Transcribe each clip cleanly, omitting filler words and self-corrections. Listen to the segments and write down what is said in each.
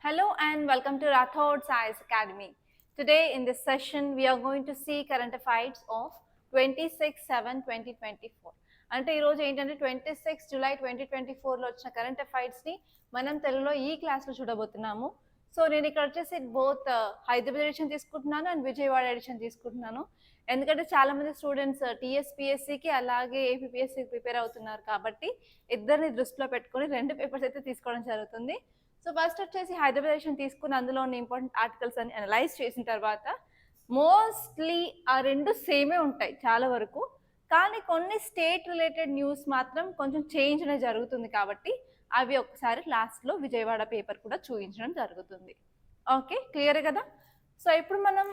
Hello and welcome to Rathod Science Academy. Today in this session we are going to see current affairs of 26/7/2024. అంటే ఈరోజు ఏంటంటే 26 July 2024లో వచ్చిన current అఫైర్స్ని మనం తెలుగులో ఈ క్లాస్లో చూడబోతున్నాము. సో నేను ఇక్కడ వచ్చేసి బోత్ హైదరాబాద్ ఎడిషన్ తీసుకుంటున్నాను అండ్ విజయవాడ ఎడిషన్ తీసుకుంటున్నాను. ఎందుకంటే చాలామంది స్టూడెంట్స్ టీఎస్పిఎస్సికి అలాగే ఏపీపీఎస్సికి ప్రిపేర్ అవుతున్నారు కాబట్టి ఇద్దరిని దృష్టిలో పెట్టుకొని రెండు పేపర్స్ అయితే తీసుకోవడం జరుగుతుంది. సో ఫస్ట్ వచ్చేసి హైదరాబాద్ ఎడిషన్ తీసుకుని అందులో ఉన్న ఇంపార్టెంట్ ఆర్టికల్స్ అని అనలైజ్ చేసిన తర్వాత మోస్ట్లీ ఆ రెండు సేమే ఉంటాయి చాలా వరకు, కానీ కొన్ని స్టేట్ రిలేటెడ్ న్యూస్ మాత్రం కొంచెం చేంజ్ అనేది జరుగుతుంది కాబట్టి అవి ఒకసారి లాస్ట్లో విజయవాడ పేపర్ కూడా చూపించడం జరుగుతుంది. ఓకే, క్లియర్ కదా? సో ఇప్పుడు మనం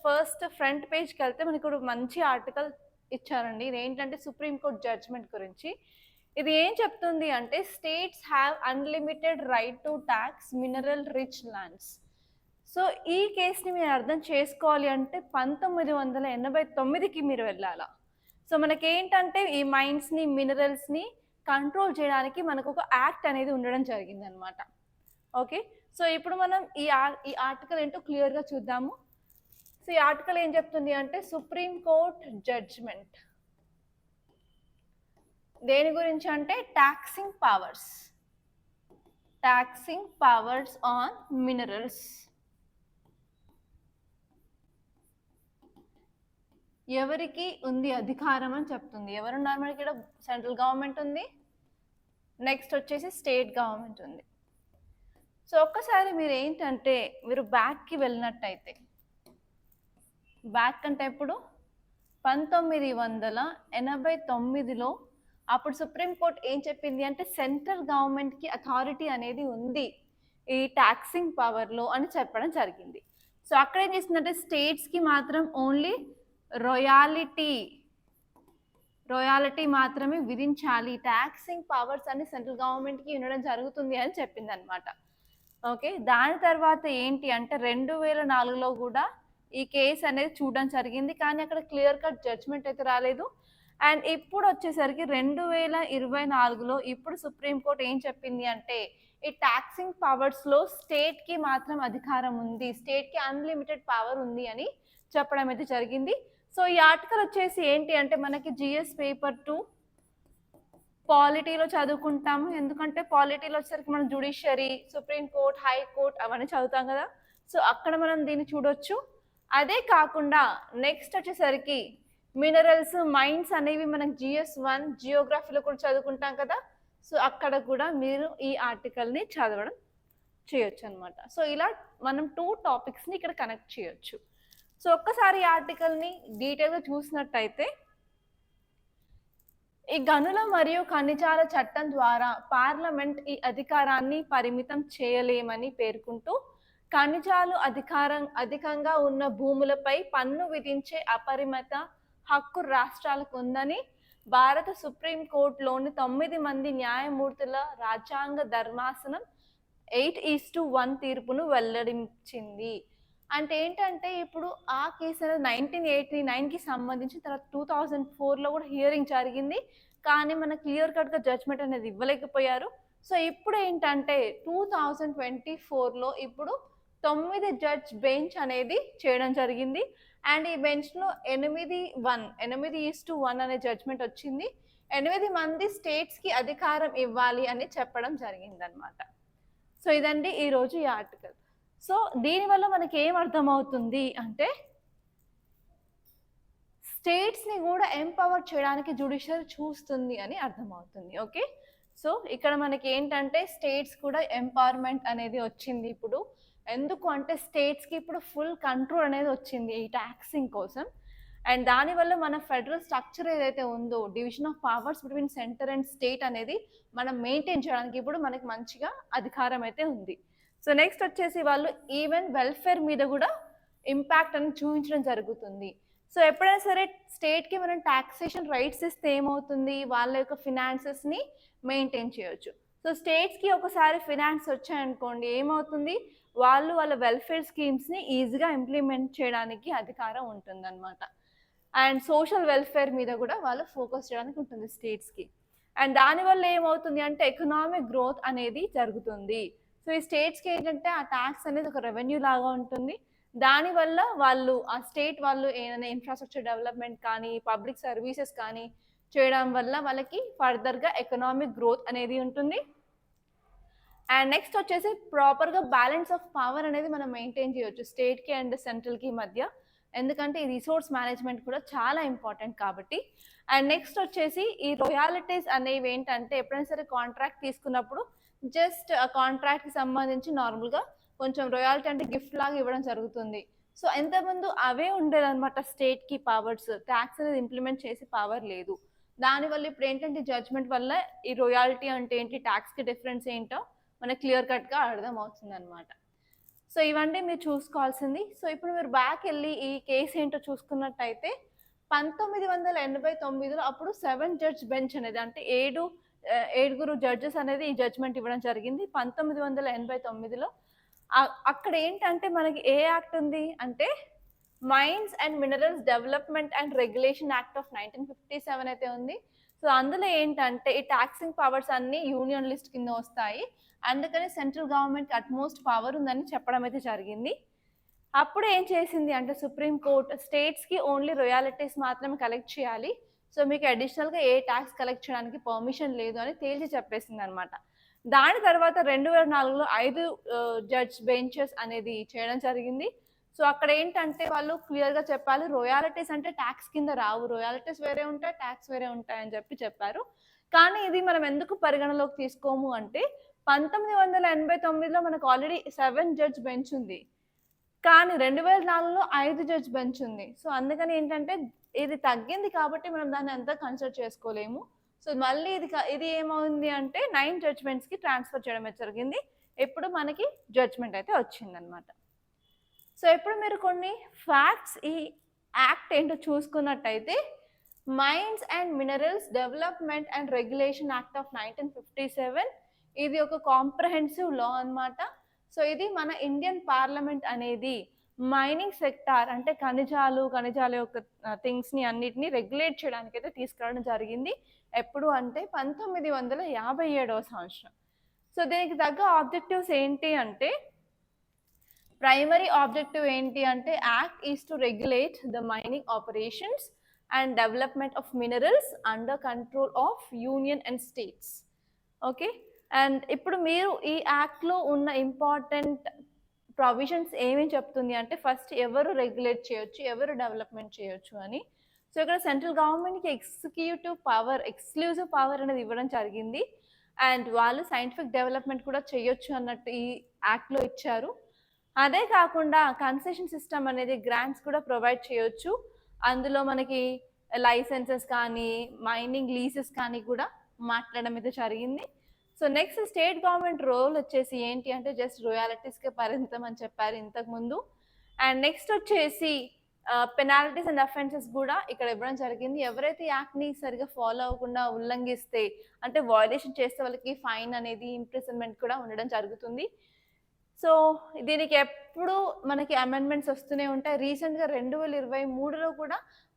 ఫస్ట్ ఫ్రంట్ పేజ్కి వెళ్తే మనకి ఇప్పుడు మంచి ఆర్టికల్ ఇచ్చారండి. ఇది ఏంటంటే సుప్రీంకోర్టు జడ్జ్మెంట్ గురించి. ఇది ఏం చెప్తుంది అంటే states have unlimited right to tax mineral rich lands. So ఈ కేసుని మీరు అర్థం చేసుకోవాలి అంటే 1989కి మీరు వెళ్ళాలా. సో మనకేంటంటే ఈ మైన్స్ని మినరల్స్ని కంట్రోల్ చేయడానికి మనకు ఒక యాక్ట్ అనేది ఉండడం జరిగింది అనమాట. ఓకే, సో ఇప్పుడు మనం ఈ ఆర్టికల్ ఏంటో క్లియర్గా చూద్దాము. సో ఈ ఆర్టికల్ ఏం చెప్తుంది అంటే సుప్రీంకోర్టు జడ్జ్మెంట్ దేని గురించి అంటే ట్యాక్సింగ్ పవర్స్ ఆన్ మినరల్స్. ఎవరికి ఉంది అధికారం అని చెప్తుంది. ఎవరున్నారు మనకి ఇక్కడ? సెంట్రల్ గవర్నమెంట్ ఉంది, నెక్స్ట్ వచ్చేసి స్టేట్ గవర్నమెంట్ ఉంది. సో ఒక్కసారి మీరు ఏంటంటే మీరు బ్యాక్కి వెళ్ళినట్టయితే, బ్యాక్ అంటే ఎప్పుడు 1989లో అప్పుడు సుప్రీంకోర్టు ఏం చెప్పింది అంటే సెంట్రల్ గవర్నమెంట్కి అథారిటీ అనేది ఉంది ఈ ట్యాక్సింగ్ పవర్లో అని చెప్పడం జరిగింది. సో అక్కడ ఏం చేసిందంటే స్టేట్స్కి మాత్రం ఓన్లీ రాయల్టీ మాత్రమే విధించాలి, ట్యాక్సింగ్ పవర్స్ అని సెంట్రల్ గవర్నమెంట్కి ఉండడం జరుగుతుంది అని చెప్పింది అనమాట. ఓకే, దాని తర్వాత ఏంటి అంటే 2004లో కూడా ఈ కేసు అనేది చూడడం జరిగింది, కానీ అక్కడ క్లియర్ కట్ జడ్జ్మెంట్ అయితే రాలేదు. అండ్ ఇప్పుడు వచ్చేసరికి 2024లో ఇప్పుడు సుప్రీంకోర్టు ఏం చెప్పింది అంటే ఈ ట్యాక్సింగ్ పవర్స్లో స్టేట్కి మాత్రం అధికారం ఉంది, స్టేట్కి అన్లిమిటెడ్ పవర్ ఉంది అని చెప్పడం అయితే జరిగింది. సో ఈ ఆర్టికల్ వచ్చేసి ఏంటి అంటే మనకి జిఎస్ పేపర్ 2 పాలిటీలో చదువుకుంటాము, ఎందుకంటే పాలిటీలో వచ్చేసరికి మనం జ్యుడిషియరీ, సుప్రీంకోర్టు, హైకోర్టు అవన్నీ చదువుతాం కదా. సో అక్కడ మనం దీన్ని చూడొచ్చు. అదే కాకుండా నెక్స్ట్ వచ్చేసరికి మినరల్స్, మైన్స్ అనేవి మనకి GS1 జియోగ్రఫీలో కూడా చదువుకుంటాం కదా. సో అక్కడ కూడా మీరు ఈ ఆర్టికల్ని చదవడం చేయొచ్చు అనమాట. సో ఇలా మనం 2 టాపిక్స్ని ఇక్కడ కనెక్ట్ చేయొచ్చు. సో ఒక్కసారి ఈ ఆర్టికల్ని డీటెయిల్గా చూసినట్టయితే ఈ గనుల మరియు ఖనిజాల చట్టం ద్వారా పార్లమెంట్ ఈ అధికారాన్ని పరిమితం చేయలేమని పేర్కొంటూ ఖనిజాలు అధికంగా ఉన్న భూములపై పన్ను విధించే అపరిమిత హక్కు రాష్ట్రాలకు ఉందని భారత సుప్రీంకోర్టులోని 9 మంది న్యాయమూర్తుల రాజ్యాంగ ధర్మాసనం 8:1 తీర్పును వెల్లడించింది. అంటే ఏంటంటే ఇప్పుడు ఆ కేసు 1989కి సంబంధించి తర్వాత 2004లో కూడా హియరింగ్ జరిగింది, కానీ మన క్లియర్ కట్గా జడ్జ్మెంట్ అనేది ఇవ్వలేకపోయారు. సో ఇప్పుడు ఏంటంటే 2024లో ఇప్పుడు 9 జడ్జ్ బెంచ్ అనేది చేయడం జరిగింది. అండ్ ఈ బెంచ్లో 8:1 అనే జడ్జ్మెంట్ వచ్చింది. 8 మంది స్టేట్స్కి అధికారం ఇవ్వాలి అని చెప్పడం జరిగిందనమాట. సో ఇదండి ఈరోజు ఈ ఆర్టికల్. సో దీనివల్ల మనకి ఏం అర్థమవుతుంది అంటే స్టేట్స్ని కూడా ఎంపవర్ చేయడానికి జ్యుడిషియల్ చూస్తుంది అని అర్థమవుతుంది. ఓకే, సో ఇక్కడ మనకి ఏంటంటే స్టేట్స్ కూడా ఎంపవర్మెంట్ అనేది వచ్చింది ఇప్పుడు. ఎందుకు అంటే స్టేట్స్కి ఇప్పుడు ఫుల్ కంట్రోల్ అనేది వచ్చింది ఈ ట్యాక్సింగ్ కోసం. అండ్ దానివల్ల మన ఫెడరల్ స్ట్రక్చర్ ఏదైతే ఉందో division of powers between centre and state అనేది మనం మెయింటైన్ చేయడానికి ఇప్పుడు మనకి మంచిగా అధికారం అయితే ఉంది. సో నెక్స్ట్ వచ్చేసి వాళ్ళు ఈవెన్ వెల్ఫేర్ మీద కూడా ఇంపాక్ట్ అని చూపించడం జరుగుతుంది. సో ఎప్పుడైనా సరే స్టేట్కి మనం టాక్సేషన్ రైట్స్ ఇస్తే ఏమవుతుంది, వాళ్ళ యొక్క ఫినాన్సెస్ని మెయింటైన్ చేయొచ్చు. సో స్టేట్స్కి ఒకసారి ఫినాన్స్ వచ్చాయనుకోండి ఏమవుతుంది, వాళ్ళు వాళ్ళ వెల్ఫేర్ స్కీమ్స్ని ఈజీగా ఇంప్లిమెంట్ చేయడానికి అధికారం ఉంటుందన్నమాట. అండ్ సోషల్ వెల్ఫేర్ మీద కూడా వాళ్ళు ఫోకస్ చేయడానికి ఉంటుంది స్టేట్స్కి. అండ్ దానివల్ల ఏమవుతుంది అంటే ఎకనామిక్ గ్రోత్ అనేది జరుగుతుంది. సో ఈ స్టేట్స్కి ఏంటంటే ఆ ట్యాక్స్ అనేది ఒక రెవెన్యూ లాగా ఉంటుంది. దానివల్ల వాళ్ళు ఆ స్టేట్ వాళ్ళు ఏదైనా ఇన్ఫ్రాస్ట్రక్చర్ డెవలప్మెంట్ కానీ పబ్లిక్ సర్వీసెస్ కానీ చేయడం వల్ల వాళ్ళకి ఫర్దర్గా ఎకనామిక్ గ్రోత్ అనేది ఉంటుంది. అండ్ నెక్స్ట్ వచ్చేసి ప్రాపర్గా బ్యాలెన్స్ ఆఫ్ పవర్ అనేది మనం మెయింటైన్ చేయొచ్చు స్టేట్కి అండ్ సెంట్రల్కి మధ్య, ఎందుకంటే ఈ రిసోర్స్ మేనేజ్మెంట్ కూడా చాలా ఇంపార్టెంట్ కాబట్టి. అండ్ నెక్స్ట్ వచ్చేసి ఈ రాయల్టీస్ అనేవి ఏంటంటే ఎప్పుడైనా సరే కాంట్రాక్ట్ తీసుకున్నప్పుడు జస్ట్ ఆ కాంట్రాక్ట్కి సంబంధించి నార్మల్గా కొంచెం రాయల్టీ అంటే గిఫ్ట్ లాగా ఇవ్వడం జరుగుతుంది. సో ఎంతమంది అవే ఉండేదన్నమాట స్టేట్కి పవర్స్, ట్యాక్స్ అనేది ఇంప్లిమెంట్ చేసి పవర్ లేదు. దానివల్ల ఇప్పుడు ఏంటంటే జడ్జ్మెంట్ వల్ల ఈ రాయల్టీ అంటే ఏంటి, ట్యాక్స్కి డిఫరెన్స్ ఏంటో మనకి క్లియర్ కట్గా అర్థం అవుతుంది అనమాట. సో ఇవన్నీ మీరు చూసుకోవాల్సింది. సో ఇప్పుడు మీరు బ్యాక్ వెళ్ళి ఈ కేసు ఏంటో చూసుకున్నట్టయితే 1989లో అప్పుడు 7 జడ్జ్ బెంచ్ అనేది అంటే ఏడుగురు జడ్జెస్ అనేది ఈ జడ్జ్మెంట్ ఇవ్వడం జరిగింది 1989లో. అక్కడ ఏంటంటే మనకి ఏ యాక్ట్ ఉంది అంటే mines and minerals development and regulation act of 1957 అయితే ఉంది. సో అందులో ఏంటంటే ఈ ట్యాక్సింగ్ పవర్స్ అన్ని యూనియన్ లిస్ట్ కింద వస్తాయి, అందుకని సెంట్రల్ గవర్నమెంట్ అట్మోస్ట్ పవర్ ఉందని చెప్పడం అయితే జరిగింది. అప్పుడు ఏం చేసింది అంటే సుప్రీం కోర్ట్ స్టేట్స్కి ఓన్లీ రాయల్టీస్ మాత్రమే కలెక్ట్ చేయాలి, సో మీకు అడిషనల్గా ఏ ట్యాక్స్ కలెక్ట్ చేయడానికి పర్మిషన్ లేదు అని తేల్చి చెప్పేసింది అనమాట. దాని తర్వాత 2004లో 5 జడ్జ్ బెంచెస్ అనేది చేయడం జరిగింది. సో అక్కడ ఏంటంటే వాళ్ళు క్లియర్గా చెప్పాలి రాయల్టీస్ అంటే ట్యాక్స్ కింద రావు, రాయల్టీస్ వేరే ఉంటాయి ట్యాక్స్ వేరే ఉంటాయని చెప్పారు. కానీ ఇది మనం ఎందుకు పరిగణలోకి తీసుకోము అంటే 1989లో మనకు ఆల్రెడీ 7 జడ్జ్ బెంచ్ ఉంది, కానీ 2004లో 5 జడ్జ్ బెంచ్ ఉంది. సో అందుకని ఏంటంటే ఇది తగ్గింది కాబట్టి మనం దాన్ని అంతా కన్సిడర్ చేసుకోలేము. సో మళ్ళీ ఇది ఏమైంది అంటే 9 జడ్జ్మెంట్స్కి ట్రాన్స్ఫర్ చేయడం జరిగింది. ఇప్పుడు మనకి జడ్జ్మెంట్ అయితే వచ్చిందనమాట. సో ఇప్పుడు మీరు కొన్ని ఫ్యాక్ట్స్ ఈ యాక్ట్ ఏంటో చూసుకున్నట్టయితే mines and minerals development and regulation act of 1957 ఇది ఒక కాంప్రహెన్సివ్ లా అనమాట. సో ఇది మన ఇండియన్ పార్లమెంట్ అనేది మైనింగ్ సెక్టార్ అంటే ఖనిజాల యొక్క థింగ్స్ని అన్నిటిని రెగ్యులేట్ చేయడానికి అయితే తీసుకురావడం జరిగింది. ఎప్పుడు అంటే 1957వ సంవత్సరం. సో దీనికి తగ్గ ఆబ్జెక్టివ్స్ ఏంటి అంటే ప్రైమరీ ఆబ్జెక్టివ్ ఏంటి అంటే act is to regulate the mining operations and development of minerals under control of union and states. Okay, and ఇప్పుడు మీరు ఈ యాక్ట్లో ఉన్న ఇంపార్టెంట్ ప్రొవిజన్స్ ఏమేమి చెప్తుంది అంటే ఫస్ట్ ఎవరు రెగ్యులేట్ చేయొచ్చు, ఎవరు డెవలప్మెంట్ చేయొచ్చు అని. సో ఇక్కడ సెంట్రల్ గవర్నమెంట్కి ఎక్స్క్లూజివ్ పవర్ అనేది ఇవ్వడం జరిగింది, అండ్ వాళ్ళు సైంటిఫిక్ డెవలప్మెంట్ కూడా చేయొచ్చు అన్నట్టు ఈ యాక్ట్లో ఇచ్చారు. అదే కాకుండా కన్సెషన్ సిస్టమ్ అనేది గ్రాంట్స్ కూడా ప్రొవైడ్ చేయొచ్చు, అందులో మనకి లైసెన్సెస్ కానీ మైనింగ్ లీజెస్ కానీ కూడా మాట్లాడడం అయితే జరిగింది. So next state government role వచ్చేసి ఏంటి అంటే జస్ట్ రాయల్టీస్కే పరిమితం అని చెప్పారు ఇంతకుముందు. అండ్ నెక్స్ట్ వచ్చేసి పెనాల్టీస్ అండ్ అఫెన్సెస్ కూడా ఇక్కడ ఇవ్వడం జరిగింది. ఎవరైతే యాక్ట్ని సరిగా ఫాలో అవ్వకుండా ఉల్లంఘిస్తే అంటే వయలేషన్ చేస్తే వాళ్ళకి ఫైన్ అనేది ఇంప్రిజన్మెంట్ కూడా ఉండడం జరుగుతుంది. సో దీనికి ఎప్పుడు మనకి అమెండ్మెంట్స్ వస్తూనే ఉంటాయి. రీసెంట్గా 2023లో కూడా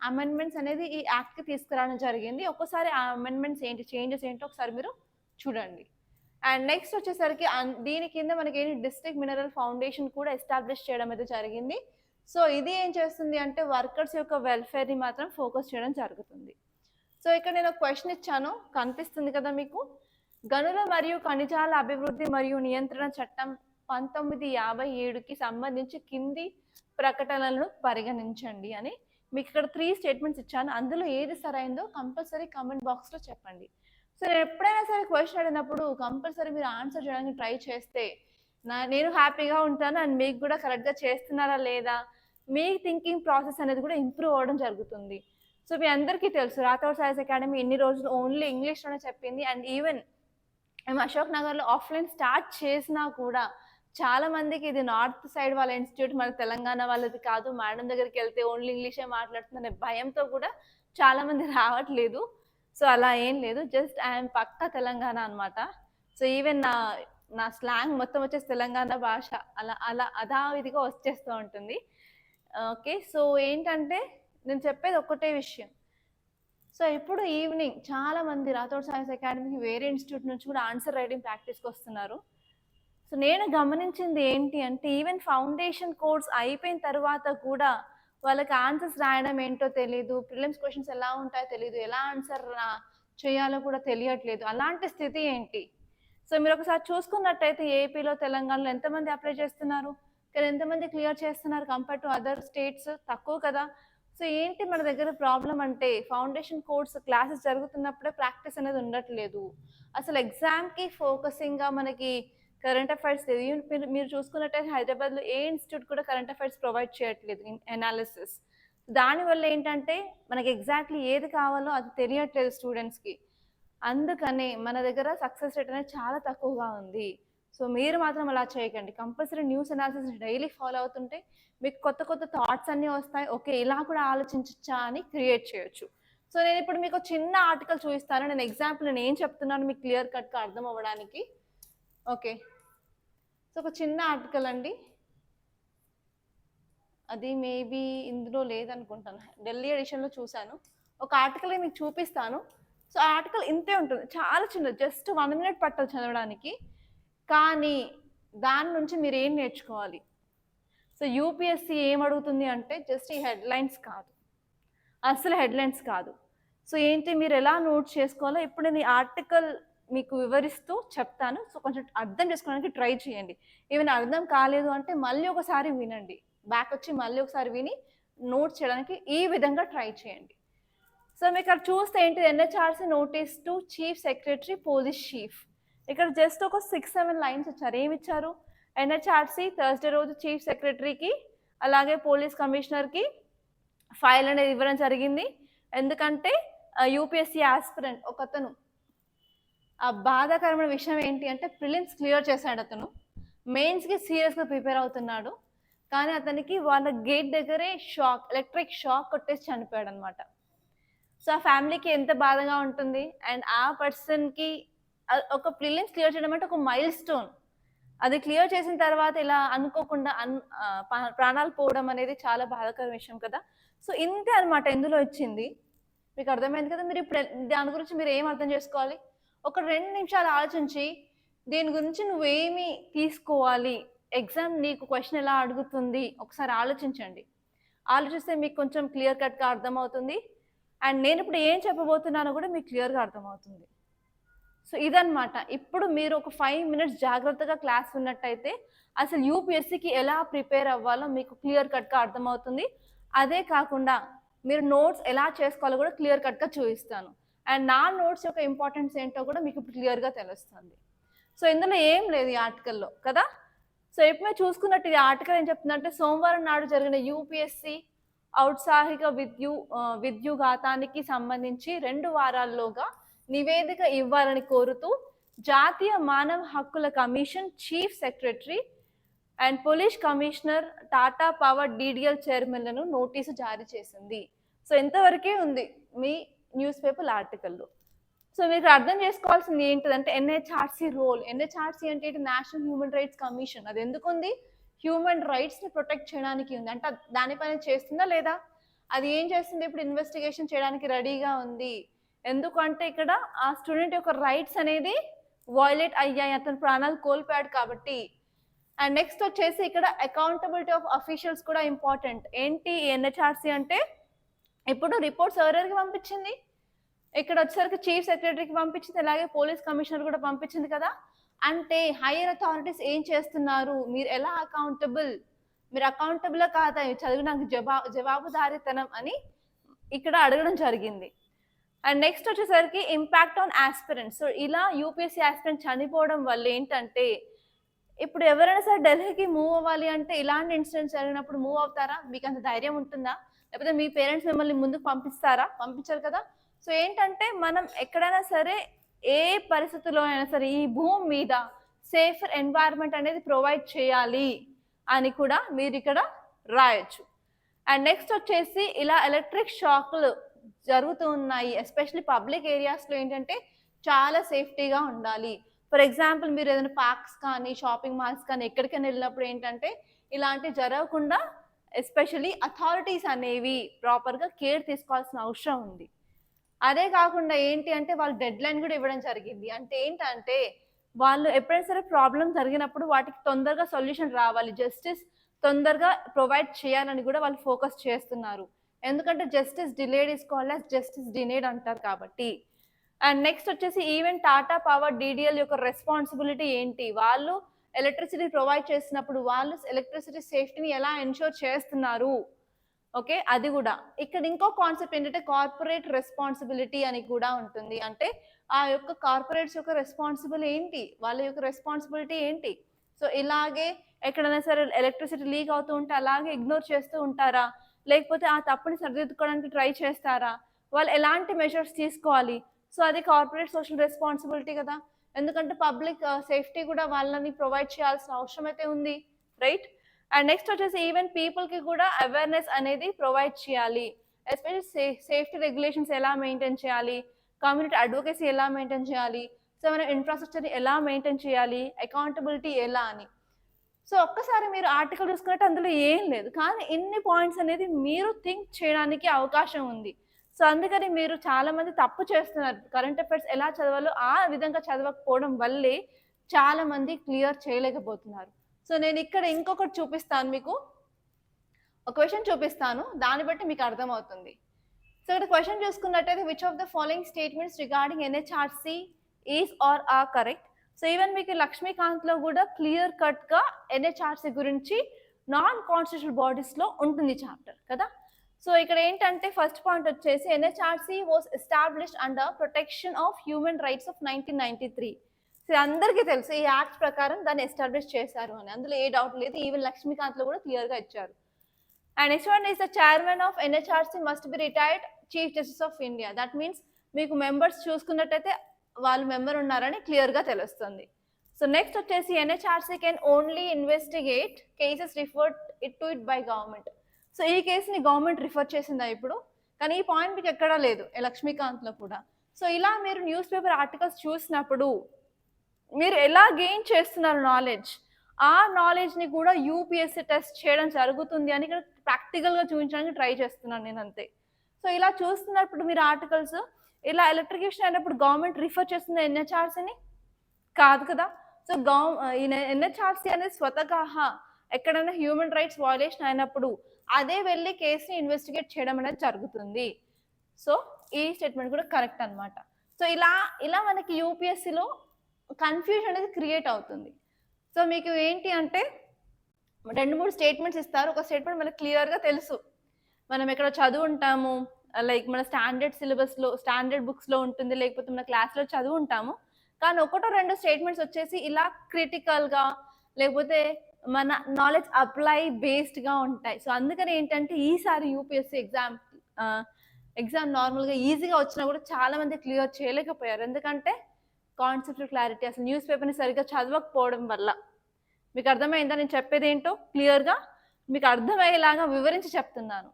అమెండ్మెంట్స్ అనేది ఈ యాక్ట్కి తీసుకురావడం జరిగింది. ఒక్కసారి ఆ అమెండ్మెంట్స్ ఏంటి, చేంజెస్ ఏంటో ఒకసారి మీరు చూడండి. అండ్ నెక్స్ట్ వచ్చేసరికి దీని కింద మనకి ఏంటి డిస్ట్రిక్ట్ మినరల్ ఫౌండేషన్ కూడా ఎస్టాబ్లిష్ చేయడం అయితే జరిగింది. సో ఇది ఏం చేస్తుంది అంటే వర్కర్స్ యొక్క వెల్ఫేర్ని మాత్రం ఫోకస్ చేయడం జరుగుతుంది. సో ఇక్కడ నేను ఒక క్వశ్చన్ ఇచ్చాను, కనిపిస్తుంది కదా మీకు. గనుల మరియు ఖనిజాల అభివృద్ధి మరియు నియంత్రణ చట్టం 1957కి సంబంధించి కింది ప్రకటనలను పరిగణించండి అని మీకు ఇక్కడ 3 స్టేట్మెంట్స్ ఇచ్చాను. అందులో ఏది సరైందో కంపల్సరీ కామెంట్ బాక్స్లో చెప్పండి. సో నేను ఎప్పుడైనా సరే క్వశ్చన్ అడిగినప్పుడు కంపల్సరీ మీరు ఆన్సర్ చేయడానికి ట్రై చేస్తే నేను హ్యాపీగా ఉంటాను, అండ్ మీకు కూడా కరెక్ట్గా చేస్తున్నారా లేదా మీ థింకింగ్ ప్రాసెస్ అనేది కూడా ఇంప్రూవ్ అవ్వడం జరుగుతుంది. సో మీ అందరికీ తెలుసు రాథోడ్ సైన్స్ అకాడమీ ఎన్ని రోజులు ఓన్లీ ఇంగ్లీష్లోనే చెప్పింది, అండ్ ఈవెన్ మేము అశోక్ నగర్లో ఆఫ్లైన్ స్టార్ట్ చేసినా కూడా చాలా మందికి ఇది నార్త్ సైడ్ వాళ్ళ ఇన్స్టిట్యూట్, మన తెలంగాణ వాళ్ళది కాదు, మేడం దగ్గరికి వెళ్తే ఓన్లీ ఇంగ్లీషే మాట్లాడుతుందనే భయంతో కూడా చాలా మంది రావట్లేదు. సో అలా ఏం లేదు, జస్ట్ ఐఎమ్ పక్కా తెలంగాణ అనమాట. సో ఈవెన్ నా స్లాంగ్ మొత్తం వచ్చేసి తెలంగాణ భాష అలా అదావిధిగా వచ్చేస్తూ ఉంటుంది. ఓకే, సో ఏంటంటే నేను చెప్పేది ఒక్కటే విషయం. సో ఇప్పుడు ఈవినింగ్ చాలా మంది రాథోడ్ సైన్స్ అకాడమీకి వేరే ఇన్స్టిట్యూట్ నుంచి కూడా ఆన్సర్ రైటింగ్ ప్రాక్టీస్కి వస్తున్నారు. సో నేను గమనించింది ఏంటి అంటే ఈవెన్ ఫౌండేషన్ కోర్స్ అయిపోయిన తర్వాత కూడా వాళ్ళకి ఆన్సర్స్ రాయడం ఏంటో తెలీదు. ప్రిలిమ్స్ క్వెషన్స్ ఎలా ఉంటాయో తెలీదు. ఎలా ఆన్సర్ చేయాలో కూడా తెలియట్లేదు. అలాంటి స్థితి ఏంటి? సో మీరు ఒకసారి చూసుకున్నట్టయితే ఏపీలో, తెలంగాణలో ఎంతమంది అప్లై చేస్తున్నారు? కానీ ఎంతమంది క్లియర్ చేస్తున్నారు కంపేర్ టు అదర్ స్టేట్స్? తక్కువ కదా! సో ఏంటి మన దగ్గర ప్రాబ్లమ్ అంటే ఫౌండేషన్ కోర్స్ క్లాసెస్ జరుగుతున్నప్పుడే ప్రాక్టీస్ అనేది ఉండట్లేదు. అసలు ఎగ్జామ్‌కి ఫోకసింగ్‌గా మనకి కరెంట్ అఫైర్స్ లేదు. ఈవెన్ మీరు చూసుకున్నట్టయితే హైదరాబాద్‌లో ఏ ఇన్‌స్టిట్యూట్ కూడా కరెంట్ అఫైర్స్ ప్రొవైడ్ చేయట్లేదు అనాలిసిస్. దానివల్ల ఏంటంటే మనకి ఎగ్జాక్ట్‌లీ ఏది కావాలో అది తెలియట్లేదు స్టూడెంట్స్‌కి. అందుకనే మన దగ్గర సక్సెస్ రేట్ అనేది చాలా తక్కువగా ఉంది. సో మీరు మాత్రం అలా చేయకండి. Compulsory news analysis daily follow అవుతుంటే మీకు కొత్త కొత్త థాట్స్ అన్నీ వస్తాయి. ఓకే, ఇలా కూడా ఆలోచించొచ్చా అని క్రియేట్ చేయొచ్చు. సో నేను ఇప్పుడు మీకు చిన్న ఆర్టికల్ చూపిస్తాను. నేను ఎగ్జాంపుల్ నేను ఏం చెప్తున్నాను మీకు క్లియర్ కట్‌గా అర్థం అవ్వడానికి. ఓకే. సో ఒక చిన్న ఆర్టికల్ అండి. అది మేబీ ఇందులో లేదనుకుంటాను. ఢిల్లీ ఎడిషన్‌లో చూశాను. ఒక ఆర్టికల్ మీకు చూపిస్తాను. సో ఆ ఆర్టికల్ ఇంతే ఉంటుంది. చాలా చిన్నది. జస్ట్ 1 మినిట్ పట్టదు చదవడానికి. కానీ దాని నుంచి మీరు ఏం నేర్చుకోవాలి? సో యూపీఎస్సీ ఏం అడుగుతుంది అంటే జస్ట్ ఈ హెడ్‌లైన్స్ కాదు. అసలు హెడ్‌లైన్స్ కాదు. సో ఏంటి మీరు ఎలా నోట్ చేసుకోవాలో ఇప్పుడు నేను ఈ ఆర్టికల్ మీకు వివరిస్తూ చెప్తాను. సో కొంచెం అర్థం చేసుకోవడానికి ట్రై చేయండి. ఈవెన్ అర్థం కాలేదు అంటే మళ్ళీ ఒకసారి వినండి. బ్యాక్ వచ్చి మళ్ళీ ఒకసారి విని నోట్ చేయడానికి ఈ విధంగా ట్రై చేయండి. సో మీకు ఇక్కడ చూస్తే ఏంటి NHRC notice to chief secretary police chief. ఇక్కడ జస్ట్ ఒక 6-7 లైన్స్ ఇచ్చారు. ఏమి ఇచ్చారు? ఎన్హెచ్ఆర్సీ థర్స్డే రోజు చీఫ్ సెక్రటరీకి అలాగే పోలీస్ కమిషనర్కి ఫైల్ అనేది ఇవ్వడం జరిగింది. ఎందుకంటే యూపీఎస్సీ ఆస్పిరెంట్ ఒకతను ఆ బాధాకరమైన విషయం ఏంటి అంటే ప్రిలిమ్స్ క్లియర్ చేశాడు అతను. మెయిన్స్కి సీరియస్గా ప్రిపేర్ అవుతున్నాడు. కానీ అతనికి వాళ్ళ గేట్ దగ్గరే ఎలక్ట్రిక్ షాక్ కొట్టేసి చనిపోయాడు అనమాట. సో ఆ ఫ్యామిలీకి ఎంత బాధగా ఉంటుంది. అండ్ ఆ పర్సన్కి ఒక ప్రిలిమ్స్ క్లియర్ చేయడం అంటే ఒక మైల్ స్టోన్. అది క్లియర్ చేసిన తర్వాత ఇలా అనుకోకుండా ప్రాణాలు పోవడం అనేది చాలా బాధాకర విషయం కదా. సో ఇంతే అనమాట ఇందులో ఇచ్చింది. మీకు అర్థమైంది కదా. మీరు ఇప్పుడు దాని గురించి మీరు ఏం అర్థం చేసుకోవాలి? ఒక 2 నిమిషాలు ఆలోచించి దీని గురించి నువ్వేమి తీసుకోవాలి, ఎగ్జామ్ నీకు క్వశ్చన్ ఎలా అడుగుతుంది ఒకసారి ఆలోచించండి. ఆలోచిస్తే మీకు కొంచెం క్లియర్ కట్గా అర్థమవుతుంది. అండ్ నేను ఇప్పుడు ఏం చెప్పబోతున్నానో కూడా మీకు క్లియర్గా అర్థమవుతుంది. సో ఇదన్నమాట. ఇప్పుడు మీరు ఒక 5 మినిట్స్ జాగ్రత్తగా క్లాస్ విన్నట్టయితే అసలు యూపీఎస్సీకి ఎలా ప్రిపేర్ అవ్వాలో మీకు క్లియర్ కట్గా అర్థమవుతుంది. అదే కాకుండా మీరు నోట్స్ ఎలా చేసుకోవాలో కూడా క్లియర్ కట్గా చూపిస్తాను. అండ్ నా నోట్స్ యొక్క ఇంపార్టెన్స్ ఏంటో కూడా మీకు ఇప్పుడు క్లియర్గా తెలుస్తుంది. సో ఇందులో ఏం లేదు ఈ ఆర్టికల్లో కదా. సో ఇప్పుడు మీరు చూసుకున్నట్టు ఈ ఆర్టికల్ ఏం చెప్తుందంటే సోమవారం నాడు జరిగిన యూపీఎస్సీ ఔత్సాహిక విద్యుఘాతానికి సంబంధించి 2 వారాల్లోగా నివేదిక ఇవ్వాలని కోరుతూ జాతీయ మానవ హక్కుల commission chief secretary and police commissioner Tata power DDL చైర్మన్లను నోటీసు జారీ చేసింది. సో ఇంతవరకే ఉంది మీ న్యూస్ పేపర్ ఆర్టికల్లో. సో మీకు అర్థం చేసుకోవాల్సింది ఏంటిదంటే ఎన్హెచ్ఆర్సీ రోల్. ఎన్హెచ్ఆర్సీ అంటే నేషనల్ హ్యూమన్ రైట్స్ కమిషన్. అది ఎందుకు ఉంది? హ్యూమన్ రైట్స్ని ప్రొటెక్ట్ చేయడానికి ఉంది. అంటే దానిపైన చేస్తుందా లేదా? అది ఏం చేస్తుంది? ఇప్పుడు ఇన్వెస్టిగేషన్ చేయడానికి రెడీగా ఉంది. ఎందుకంటే ఇక్కడ ఆ స్టూడెంట్ యొక్క రైట్స్ అనేది వయలేట్ అయ్యాయి, అతను ప్రాణాలు కోల్పోయాడు కాబట్టి. అండ్ నెక్స్ట్ వచ్చేసి ఇక్కడ అకౌంటబిలిటీ ఆఫ్ అఫీషియల్స్ కూడా ఇంపార్టెంట్. ఏంటి ఎన్హెచ్ఆర్సీ అంటే ఇప్పుడు రిపోర్ట్స్ ఎవరెవరికి పంపించింది? ఇక్కడ వచ్చేసరికి చీఫ్ సెక్రటరీకి పంపించింది, అలాగే పోలీస్ కమిషనర్ కూడా పంపించింది కదా. అంటే హైయర్ అథారిటీస్ ఏం చేస్తున్నారు, మీరు ఎలా అకౌంటబుల్, మీరు అకౌంటబుల్ కాదా, చదివినాక జవాబుదారీతనం అని ఇక్కడ అడగడం జరిగింది. అండ్ నెక్స్ట్ వచ్చేసరికి ఇంపాక్ట్ ఆన్ ఆస్పిరెంట్స్. సో ఇలా యూపీఎస్సీ ఆస్పిరెంట్ చనిపోవడం వల్ల ఏంటంటే ఇప్పుడు ఎవరైనా సరే ఢిల్లీకి మూవ్ అవ్వాలి అంటే ఇలాంటి ఇన్సిడెంట్స్ జరిగినప్పుడు మూవ్ అవుతారా? మీకు అంత ధైర్యం ఉంటుందా? లేకపోతే మీ పేరెంట్స్ మిమ్మల్ని ముందుకు పంపిస్తారా? పంపించారు కదా. సో ఏంటంటే మనం ఎక్కడైనా సరే ఏ పరిస్థితుల్లో అయినా సరే ఈ భూమి మీద సేఫర్ ఎన్వైరన్మెంట్ అనేది ప్రొవైడ్ చేయాలి అని కూడా మీరు ఇక్కడ రాయొచ్చు. అండ్ నెక్స్ట్ వచ్చేసి ఇలా ఎలక్ట్రిక్ షాక్లు జరుగుతూ ఉన్నాయి. ఎస్పెషల్లీ పబ్లిక్ ఏరియాస్లో ఏంటంటే చాలా సేఫ్టీగా ఉండాలి. ఫర్ ఎగ్జాంపుల్ మీరు ఏదైనా పార్క్స్ కానీ షాపింగ్ మాల్స్ కానీ ఎక్కడికైనా వెళ్ళినప్పుడు ఏంటంటే ఇలాంటివి జరగకుండా ఎస్పెషల్లీ అథారిటీస్ అనేవి ప్రాపర్గా కేర్ తీసుకోవాల్సిన అవసరం ఉంది. అదే కాకుండా ఏంటి అంటే వాళ్ళు డెడ్ లైన్ కూడా ఇవ్వడం జరిగింది. అంటే ఏంటంటే వాళ్ళు ఎప్పుడైనా సరే ప్రాబ్లం జరిగినప్పుడు వాటికి తొందరగా సొల్యూషన్ రావాలి, జస్టిస్ తొందరగా ప్రొవైడ్ చేయాలని కూడా వాళ్ళు ఫోకస్ చేస్తున్నారు. ఎందుకంటే justice delayed is called as justice డినేడ్ అంటారు కాబట్టి. అండ్ నెక్స్ట్ వచ్చేసి ఈవెన్ టాటా పవర్ డీడీఎల్ యొక్క రెస్పాన్సిబిలిటీ ఏంటి, వాళ్ళు ఎలక్ట్రిసిటీ ప్రొవైడ్ చేసినప్పుడు వాళ్ళు ఎలక్ట్రిసిటీ సేఫ్టీని ఎలా ఎన్షూర్ చేస్తున్నారు. ఓకే, అది కూడా ఇక్కడ ఇంకో కాన్సెప్ట్ ఏంటంటే కార్పొరేట్ రెస్పాన్సిబిలిటీ అని కూడా ఉంటుంది. అంటే ఆ యొక్క కార్పొరేట్స్ యొక్క రెస్పాన్సిబుల్ ఏంటి, వాళ్ళ యొక్క రెస్పాన్సిబిలిటీ ఏంటి. సో ఇలాగే ఎక్కడైనా సరే ఎలక్ట్రిసిటీ లీక్ అవుతూ ఉంటే అలాగే ఇగ్నోర్ చేస్తూ ఉంటారా, లేకపోతే ఆ తప్పుని సరిదిద్దుకోవడానికి ట్రై చేస్తారా, వాళ్ళు ఎలాంటి మెజర్స్ తీసుకోవాలి. సో అది కార్పొరేట్ సోషల్ రెస్పాన్సిబిలిటీ కదా, ఎందుకంటే పబ్లిక్ సేఫ్టీ కూడా వాళ్ళని ప్రొవైడ్ చేయాల్సిన అవసరం అయితే ఉంది, రైట్. అండ్ నెక్స్ట్ వచ్చేసి ఈవెన్ పీపుల్కి కూడా అవేర్నెస్ అనేది ప్రొవైడ్ చేయాలి, ఎస్పెషల్లీ సేఫ్టీ రెగ్యులేషన్స్ ఎలా మెయింటైన్ చేయాలి, కమ్యూనిటీ అడ్వకేసీ ఎలా మెయింటైన్ చేయాలి, సో మన ఇన్ఫ్రాస్ట్రక్చర్ని ఎలా మెయింటైన్ చేయాలి, అకౌంటబిలిటీ ఎలా అని. సో ఒక్కసారి మీరు ఆర్టికల్ చూసుకున్నట్టు అందులో ఏం లేదు, కానీ ఇన్ని పాయింట్స్ అనేది మీరు థింక్ చేయడానికి అవకాశం ఉంది. సో అందుకని మీరు చాలా మంది తప్పు చేస్తున్నారు, కరెంట్ అఫైర్స్ ఎలా చదవాలో ఆ విధంగా చదవకపోవడం వల్లే చాలా మంది క్లియర్ చేయలేకపోతున్నారు. సో నేను ఇక్కడ ఇంకొకటి చూపిస్తాను, మీకు ఒక క్వశ్చన్ చూపిస్తాను, దాన్ని బట్టి మీకు అర్థమవుతుంది. సో ఇక్కడ క్వశ్చన్ చూసుకున్నట్టయితే which of the following statements regarding NHRC is are are correct. So even మీకు లక్ష్మీకాంత్లో కూడా క్లియర్ కట్గా ఎన్హెచ్ఆర్సీ గురించి నాన్ కాన్స్టిట్యూషనల్ బాడీస్లో ఉంటుంది చాప్టర్ కదా. సో ఇక్కడ ఏంటంటే ఫస్ట్ పాయింట్ వచ్చేసి NHRC was established under protection of human rights of 1993. So అందరికీ తెలుసు ఈ యాక్ట్ ప్రకారం దాన్ని ఎస్టాబ్లిష్ చేశారు అని, అందులో ఏ డౌట్ లేదు, ఈవెన్ లక్ష్మీకాంత్లో కూడా క్లియర్గా ఇచ్చారు. And next one is the chairman of NHRC must be retired chief justice of India. That means మీకు మెంబర్స్ చూసుకున్నట్టయితే వాళ్ళు మెంబర్ ఉన్నారని క్లియర్గా తెలుస్తుంది. సో నెక్స్ట్ వచ్చేసి NHRC can only investigate cases referred to it by government. So ఈ కేసుని government refer చేసిందా ఇప్పుడు, కానీ ఈ పాయింట్ మీకు ఎక్కడా లేదు లక్ష్మీకాంత్లో కూడా. సో ఇలా మీరు న్యూస్ పేపర్ ఆర్టికల్స్ చూసినప్పుడు మీరు ఎలా గెయిన్ చేస్తున్నారు నాలెడ్జ్, ఆ నాలెడ్జ్ని కూడా యూపీఎస్సీ టెస్ట్ చేయడం జరుగుతుంది అని ఇక్కడ ప్రాక్టికల్గా చూపించడానికి ట్రై చేస్తున్నాను నేను అంతే. సో ఇలా చూస్తున్నప్పుడు మీరు ఆర్టికల్స్ ఇలా ఎలక్ట్రికేషన్ అయినప్పుడు గవర్నమెంట్ రిఫర్ చేస్తుంది ఎన్హెచ్ఆర్సీని కాదు కదా. సో ఎన్హెచ్ఆర్సీ అనేది స్వతహా ఎక్కడైనా హ్యూమన్ రైట్స్ వయలేషన్ అయినప్పుడు అదే వెళ్ళి కేసుని ఇన్వెస్టిగేట్ చేయడం అనేది జరుగుతుంది. సో ఈ స్టేట్మెంట్ కూడా కరెక్ట్ అనమాట. సో ఇలా మనకి యూపీఎస్సీలో కన్ఫ్యూజన్ అనేది క్రియేట్ అవుతుంది. సో మీకు ఏంటి అంటే 2-3 స్టేట్మెంట్స్ ఇస్తారు, ఒక స్టేట్మెంట్ మనకు క్లియర్గా తెలుసు, మనం ఎక్కడ చదువు ఉంటాము, లైక్ మన స్టాండర్డ్ సిలబస్లో స్టాండర్డ్ బుక్స్లో ఉంటుంది, లేకపోతే మన క్లాస్లో చదువు ఉంటాము. కానీ 1-2 స్టేట్మెంట్స్ వచ్చేసి ఇలా క్రిటికల్గా లేకపోతే మన నాలెడ్జ్ అప్లై బేస్డ్గా ఉంటాయి. సో అందుకని ఏంటంటే ఈసారి యూపీఎస్సీ ఎగ్జామ్ నార్మల్గా ఈజీగా వచ్చినా కూడా చాలా మంది క్లియర్ చేయలేకపోయారు, ఎందుకంటే కాన్సెప్ట్ క్లారిటీ అసలు న్యూస్ పేపర్ని సరిగ్గా చదవకపోవడం వల్ల. మీకు అర్థమైందా నేను చెప్పేది ఏంటో, క్లియర్గా మీకు అర్థమయ్యేలాగా వివరించి చెప్తున్నాను.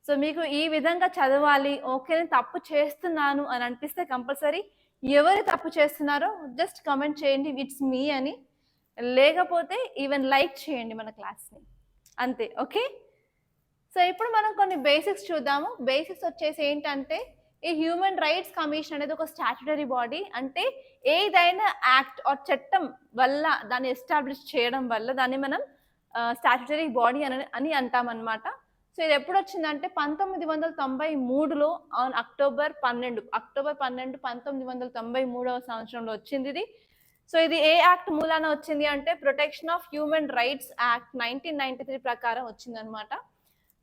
సో మీకు ఈ విధంగా చదవాలి, ఓకే నేను తప్పు చేస్తున్నాను అని అనిపిస్తే కంపల్సరీ ఎవరు తప్పు చేస్తున్నారో జస్ట్ కమెంట్ చేయండి ఇట్స్ మీ అని, లేకపోతే ఈవెన్ లైక్ చేయండి మన క్లాస్ని, అంతే. ఓకే, సో ఇప్పుడు మనం కొన్ని బేసిక్స్ చూద్దాము. బేసిక్స్ వచ్చేసి ఏంటంటే ఈ హ్యూమన్ రైట్స్ కమిషన్ అనేది ఒక స్టాట్యుటరీ బాడీ, అంటే ఏదైనా యాక్ట్ ఆర్ చట్టం వల్ల దాన్ని ఎస్టాబ్లిష్ చేయడం వల్ల దాన్ని మనం స్టాట్యుటరీ బాడీ అని అంటామన్నమాట. సో ఇది ఎప్పుడు వచ్చిందంటే 1993లో ఆన్ అక్టోబర్ 12 1993వ సంవత్సరంలో వచ్చింది ఇది. సో ఇది ఏ యాక్ట్ మూలాన వచ్చింది అంటే protection of human rights act 1993 ప్రకారం వచ్చిందనమాట.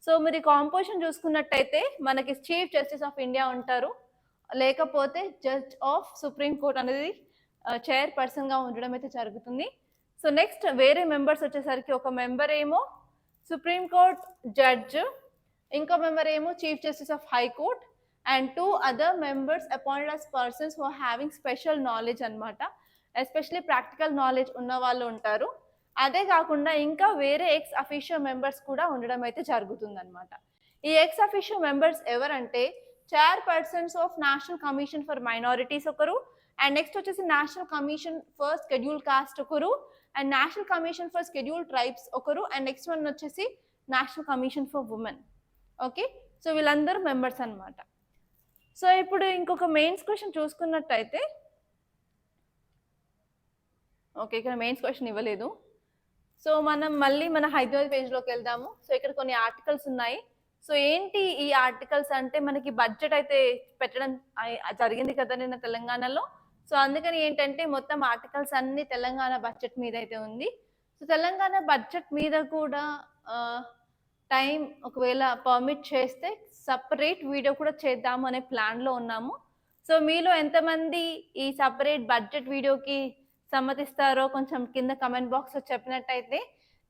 సో మీరు కాంపోజిషన్ చూసుకున్నట్టయితే మనకి చీఫ్ జస్టిస్ ఆఫ్ ఇండియా ఉంటారు, లేకపోతే జడ్జ్ ఆఫ్ సుప్రీం కోర్ట్ అనేది చైర్పర్సన్గా ఉండడం అయితే జరుగుతుంది. సో నెక్స్ట్ వేరే మెంబర్స్ వచ్చేసరికి ఒక మెంబర్ ఏమో సుప్రీం కోర్ట్ జడ్జ్, ఇంకో మెంబర్ ఏమో chief justice of high court, and 2 other members appointed as persons who are having special knowledge అనమాట, ఎస్పెషలీ ప్రాక్టికల్ నాలెడ్జ్ ఉన్న వాళ్ళు ఉంటారు. అదే కాకుండా ఇంకా వేరే ఎక్స్ అఫీషియల్ మెంబర్స్ కూడా ఉండడం అయితే జరుగుతుంది అనమాట. ఈ ఎక్స్ అఫీషియల్ మెంబర్స్ ఎవరంటే chairpersons of national commission for minorities ఒకరు, అండ్ నెక్స్ట్ వచ్చేసి national commission for scheduled caste ఒకరు, and national commission for scheduled tribes ఒకరు, అండ్ నెక్స్ట్ వన్ వచ్చేసి national commission for women. Okay, so వీళ్ళందరూ members అనమాట. So ఇప్పుడు ఇంకొక మెయిన్స్ క్వశ్చన్ చూసుకున్నట్టయితే ఓకే, ఇక్కడ మెయిన్స్ క్వశ్చన్ ఇవ్వలేదు. సో మనం మళ్ళీ మన హైదరాబాద్ పేజ్లోకి వెళ్దాము. సో ఇక్కడ కొన్ని ఆర్టికల్స్ ఉన్నాయి. సో ఏంటి ఈ ఆర్టికల్స్ అంటే, మనకి బడ్జెట్ అయితే పెట్టడం జరిగింది కదా నిన్న తెలంగాణలో. సో అందుకని ఏంటంటే మొత్తం ఆర్టికల్స్ అన్ని తెలంగాణ బడ్జెట్ మీద అయితే ఉంది. సో తెలంగాణ బడ్జెట్ మీద కూడా టైం ఒకవేళ పర్మిట్ చేస్తే సపరేట్ వీడియో కూడా చేద్దాము అనే ప్లాన్లో ఉన్నాము. సో మీలో ఎంతమంది ఈ సపరేట్ బడ్జెట్ వీడియోకి సమ్మతిస్తారో కొంచెం కింద కమెంట్ బాక్స్లో చెప్పినట్టయితే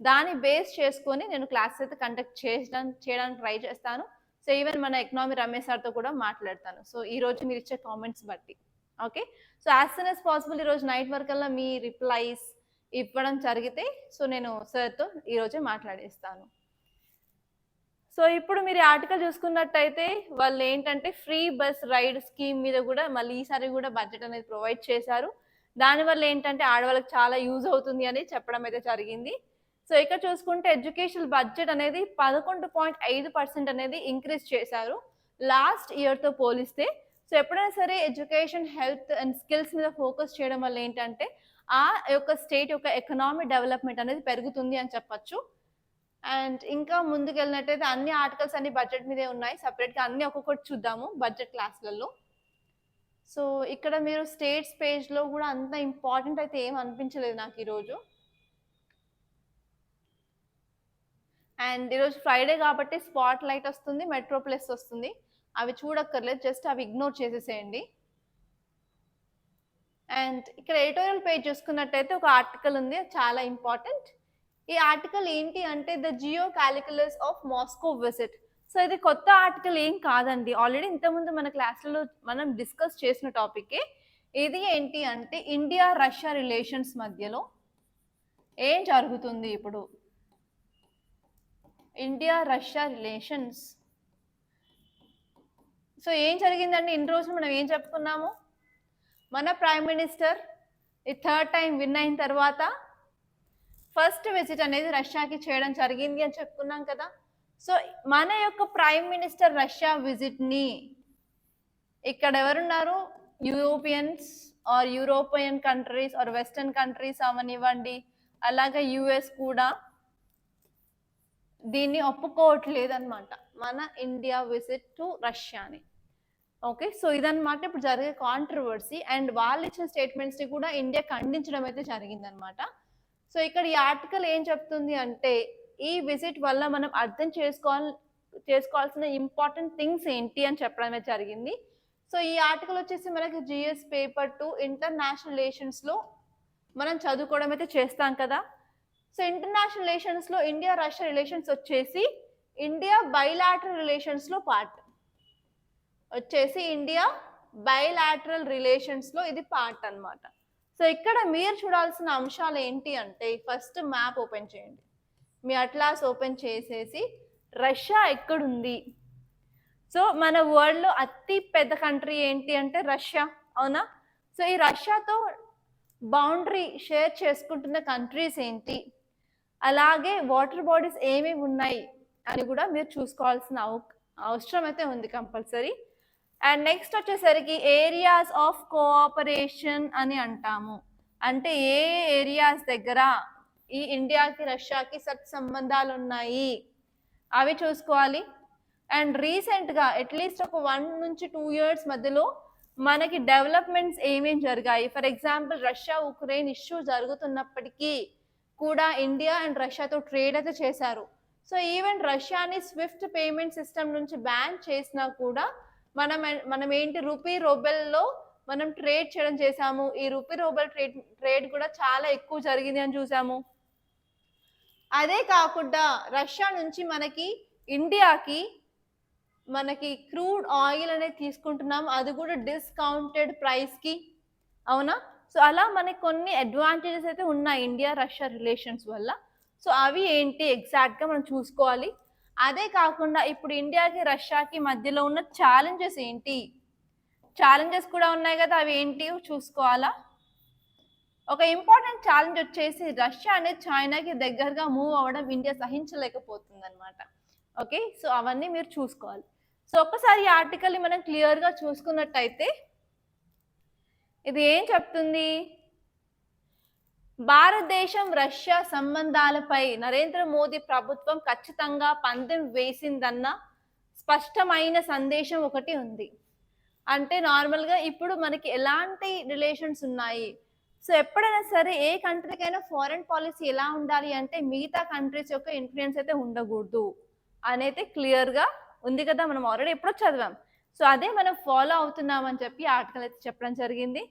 దాన్ని బేస్ చేసుకొని నేను క్లాస్ అయితే కండక్ట్ చేయడానికి ట్రై చేస్తాను. సో ఈవెన్ మన ఎకనామీ రమేష్ సార్తో కూడా మాట్లాడతాను. సో ఈ రోజు మీరు ఇచ్చే కామెంట్స్ బట్టి. Okay, so as soon as possible ఈరోజు నైట్ వరకల్లా మీ రిప్లైస్ ఇవ్వడం జరిగితే సో నేను సార్తో ఈరోజే మాట్లాడేస్తాను. సో ఇప్పుడు మీరు ఆర్టికల్ చూసుకున్నట్టయితే వాళ్ళు ఏంటంటే ఫ్రీ బస్ రైడ్ స్కీమ్ మీద కూడా మళ్ళీ ఈసారి కూడా బడ్జెట్ అనేది ప్రొవైడ్ చేశారు. దానివల్ల ఏంటంటే ఆడవాళ్ళకి చాలా యూజ్ అవుతుంది అని చెప్పడం అయితే జరిగింది. సో ఇక్కడ చూసుకుంటే ఎడ్యుకేషన్ బడ్జెట్ అనేది 11.5% అనేది ఇంక్రీజ్ చేశారు లాస్ట్ ఇయర్తో పోలిస్తే. సో ఎప్పుడైనా సరే ఎడ్యుకేషన్, హెల్త్ అండ్ స్కిల్స్ మీద ఫోకస్ చేయడం వల్ల ఏంటంటే ఆ యొక్క స్టేట్ యొక్క ఎకనామిక్ డెవలప్మెంట్ అనేది పెరుగుతుంది అని చెప్పచ్చు. అండ్ ఇంకా ముందుకు వెళ్ళినట్టయితే అన్ని ఆర్టికల్స్ అన్ని బడ్జెట్ మీదే ఉన్నాయి. సపరేట్గా అన్ని ఒక్కొక్కటి చూద్దాము బడ్జెట్ క్లాస్లలో. సో ఇక్కడ మీరు స్టేట్స్ పేజ్లో కూడా అంత ఇంపార్టెంట్ అయితే ఏం అనిపించలేదు నాకు ఈరోజు. అండ్ ఈరోజు ఫ్రైడే కాబట్టి స్పాట్ లైట్ వస్తుంది, మెట్రో ప్లస్ వస్తుంది. అవి చూడక్కర్లేదు, జస్ట్ అవి ఇగ్నోర్ చేసేసేయండి. అండ్ ఇక్కడ ఎడిటోరియల్ పేజ్ చూసుకున్నట్టయితే ఒక ఆర్టికల్ ఉంది, చాలా ఇంపార్టెంట్. ఈ ఆర్టికల్ ఏంటి అంటే the geo calculus of Moscow visit. So ఇది కొత్త ఆర్టికల్ ఏం కాదండి, ఆల్రెడీ ఇంతకుముందు మన క్లాసులలో మనం డిస్కస్ చేసిన టాపికే. ఇది ఏంటి అంటే ఇండియా రష్యా రిలేషన్స్ మధ్యలో ఏం జరుగుతుంది ఇప్పుడు, ఇండియా రష్యా రిలేషన్స్. సో ఏం జరిగిందండి ఇన్ని రోజులు మనం ఏం చెప్పుకున్నాము, మన ప్రైమ్ మినిస్టర్ ఈ థర్డ్ టైం విన్ అయిన తర్వాత ఫస్ట్ విజిట్ అనేది రష్యాకి చేయడం జరిగింది అని చెప్పుకున్నాం కదా. సో మన యొక్క ప్రైమ్ మినిస్టర్ రష్యా విజిట్ని ఇక్కడ ఎవరున్నారు, Europeans or European countries or western countries అవనివ్వండి, అలాగే యుఎస్ కూడా దీన్ని ఒప్పుకోవట్లేదు అనమాట, మన ఇండియా విజిట్ టు రష్యాని. ఓకే, సో ఇదన్నమాట ఇప్పుడు జరిగే కాంట్రవర్సీ. అండ్ వాళ్ళు ఇచ్చిన స్టేట్మెంట్స్ని కూడా ఇండియా ఖండించడం అయితే జరిగిందనమాట. సో ఇక్కడ ఈ ఆర్టికల్ ఏం చెప్తుంది అంటే ఈ విజిట్ వల్ల మనం అర్థం చేసుకోవాల్సిన ఇంపార్టెంట్ థింగ్స్ ఏంటి అని చెప్పడమే జరిగింది. సో ఈ ఆర్టికల్ వచ్చేసి మనకి జిఎస్ పేపర్ 2 ఇంటర్నేషనల్ రిలేషన్స్లో మనం చదువుకోవడం అయితే చేస్తాం కదా. సో ఇంటర్నేషనల్ రిలేషన్స్లో ఇండియా రష్యా రిలేషన్స్ వచ్చేసి ఇండియా బైలాటరల్ రిలేషన్స్లో పార్ట్ వచ్చేసి ఇండియా బైలాటరల్ రిలేషన్స్లో ఇది పార్ట్ అనమాట. సో ఇక్కడ మీరు చూడాల్సిన అంశాలు ఏంటి అంటే ఫస్ట్ మ్యాప్ ఓపెన్ చేయండి, మీ అట్లాస్ ఓపెన్ చేసేసి రష్యా ఎక్కడుంది. సో మన వరల్డ్లో అతి పెద్ద కంట్రీ ఏంటి అంటే రష్యా, అవునా. సో ఈ రష్యాతో బౌండరీ షేర్ చేసుకుంటున్న కంట్రీస్ ఏంటి, అలాగే వాటర్ బాడీస్ ఏమేమి ఉన్నాయి అని కూడా మీరు చూసుకోవాల్సిన అవసరం అయితే ఉంది కంపల్సరీ. అండ్ నెక్స్ట్ వచ్చేసరికి ఏరియాస్ ఆఫ్ కోఆపరేషన్ అని అంటాము, అంటే ఏ ఏరియాస్ దగ్గర ఈ ఇండియాకి రష్యాకి సత్సంబంధాలు ఉన్నాయి అవి చూసుకోవాలి. అండ్ రీసెంట్గా అట్లీస్ట్ ఒక 1 నుంచి 2 ఇయర్స్ మధ్యలో మనకి డెవలప్మెంట్స్ ఏమేమి జరిగాయి. For example Russia Ukraine issue జరుగుతున్నప్పటికీ కూడా ఇండియా అండ్ రష్యాతో ట్రేడ్ అయితే చేశారు. సో ఈవెన్ రష్యాని స్విఫ్ట్ పేమెంట్ సిస్టమ్ నుంచి బ్యాన్ చేసినా కూడా మనం ఏంటి రూపీ రూబెల్లో మనం ట్రేడ్ చేయడం చేసాము. ఈ రూపీ రూబెల్ ట్రేడ్ కూడా చాలా ఎక్కువ జరిగింది అని చూసాము. అదే కాకుండా రష్యా నుంచి మనకి ఇండియాకి మనకి క్రూడ్ ఆయిల్ అనేది తీసుకుంటున్నాం, అది కూడా డిస్కౌంటెడ్ ప్రైస్కి, అవునా. సో అలా మనకి కొన్ని అడ్వాంటేజెస్ అయితే ఉన్నాయి ఇండియా రష్యా రిలేషన్స్ వల్ల. సో అవి ఏంటి ఎగ్జాక్ట్గా మనం చూసుకోవాలి. అదే కాకుండా ఇప్పుడు ఇండియాకి రష్యాకి మధ్యలో ఉన్న ఛాలెంజెస్ ఏంటి, ఛాలెంజెస్ కూడా ఉన్నాయి కదా, అవి ఏంటి చూసుకోవాలా. ఒక ఇంపార్టెంట్ ఛాలెంజ్ వచ్చేసి రష్యా అనేది చైనాకి దగ్గరగా మూవ్ అవ్వడం ఇండియా సహించలేకపోతుంది అనమాట. ఓకే, సో అవన్నీ మీరు చూసుకోవాలి. సో ఒక్కసారి ఈ ఆర్టికల్ని మనం క్లియర్గా చూసుకున్నట్టయితే ఇది ఏం చెప్తుంది, భారతదేశం రష్యా సంబంధాలపై నరేంద్ర మోదీ ప్రభుత్వం ఖచ్చితంగా పందెం వేసిందన్న స్పష్టమైన సందేశం ఒకటి ఉంది. అంటే నార్మల్గా ఇప్పుడు మనకి ఎలాంటి రిలేషన్స్ ఉన్నాయి, సో ఎప్పుడైనా సరే ఏ కంట్రీకైనా ఫారెన్ పాలసీ ఎలా ఉండాలి అంటే మిగతా కంట్రీస్ యొక్క ఇన్ఫ్లుయెన్స్ అయితే ఉండకూడదు అనేది క్లియర్గా ఉంది కదా, మనం ఆల్రెడీ ఎప్పుడో చదివాం. సో అదే మనం ఫాలో అవుతున్నామని చెప్పి ఆర్టికల్ అయితే చెప్పడం జరిగింది.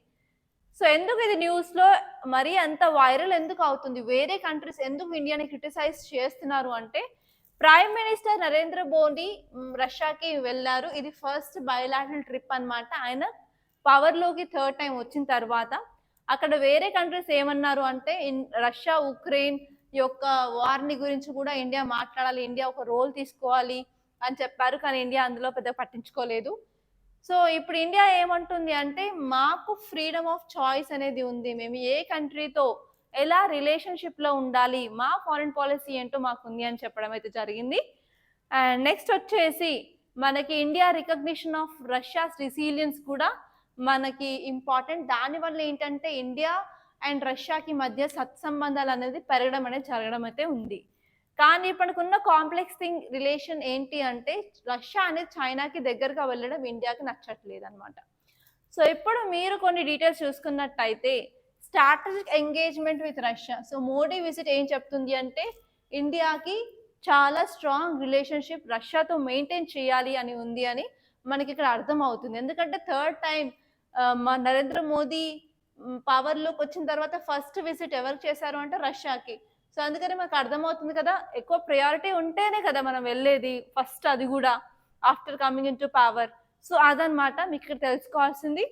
సో ఎందుకు ఇది న్యూస్లో మరీ అంత వైరల్ ఎందుకు అవుతుంది, వేరే కంట్రీస్ ఎందుకు ఇండియాని క్రిటిసైజ్ చేస్తున్నారు అంటే, ప్రైమ్ మినిస్టర్ నరేంద్ర మోదీ రష్యాకి వెళ్ళారు. ఇది ఫస్ట్ బయోలాటరల్ ట్రిప్ అన్నమాట. ఆయన పవర్లోకి థర్డ్ టైం వచ్చిన తర్వాత అక్కడ వేరే కంట్రీస్ ఏమన్నారు అంటే, రష్యా ఉక్రెయిన్ యొక్క వార్ని గురించి కూడా ఇండియా మాట్లాడాలి, ఇండియా ఒక రోల్ తీసుకోవాలి అని చెప్పారు. కానీ ఇండియా అందులో పెద్ద పట్టించుకోలేదు. సో ఇప్పుడు ఇండియా ఏమంటుంది అంటే, మాకు ఫ్రీడమ్ ఆఫ్ చాయిస్ అనేది ఉంది, మేము ఏ కంట్రీతో ఎలా రిలేషన్షిప్లో ఉండాలి, మా ఫారిన్ పాలసీ ఏంటో మాకు ఉంది అని చెప్పడం అయితే జరిగింది. అండ్ నెక్స్ట్ వచ్చేసి మనకి India recognition of Russia's resilience కూడా మనకి ఇంపార్టెంట్. దానివల్ల ఏంటంటే ఇండియా అండ్ రష్యాకి మధ్య సత్సంబంధాలు అనేది పెరగడం అనేది జరగడం అయితే ఉంది. కానీ ఇప్పటికున్న కాంప్లెక్స్ థింగ్ రిలేషన్ ఏంటి అంటే, రష్యా అనేది చైనాకి దగ్గరగా వెళ్ళడం ఇండియాకి నచ్చట్లేదు అనమాట. సో ఇప్పుడు మీరు కొన్ని డీటెయిల్స్ చూసుకున్నట్టయితే, strategic engagement with Russia. So Modi visit ఏం చెప్తుంది అంటే, ఇండియాకి చాలా స్ట్రాంగ్ రిలేషన్షిప్ రష్యాతో మెయింటైన్ చేయాలి అని ఉంది అని మనకి ఇక్కడ అర్థం అవుతుంది. ఎందుకంటే థర్డ్ టైం నరేంద్ర మోదీ పవర్లోకి వచ్చిన తర్వాత ఫస్ట్ విజిట్ ఎవరికి చేశారు అంటే రష్యాకి. సో అందుకని మనకు అర్థమవుతుంది కదా, ఎక్కువ ప్రయారిటీ ఉంటేనే కదా మనం వెళ్ళేది ఫస్ట్, అది కూడా after coming in to power. So అదనమాట మీకు ఇక్కడ తెలుసుకోవాల్సింది.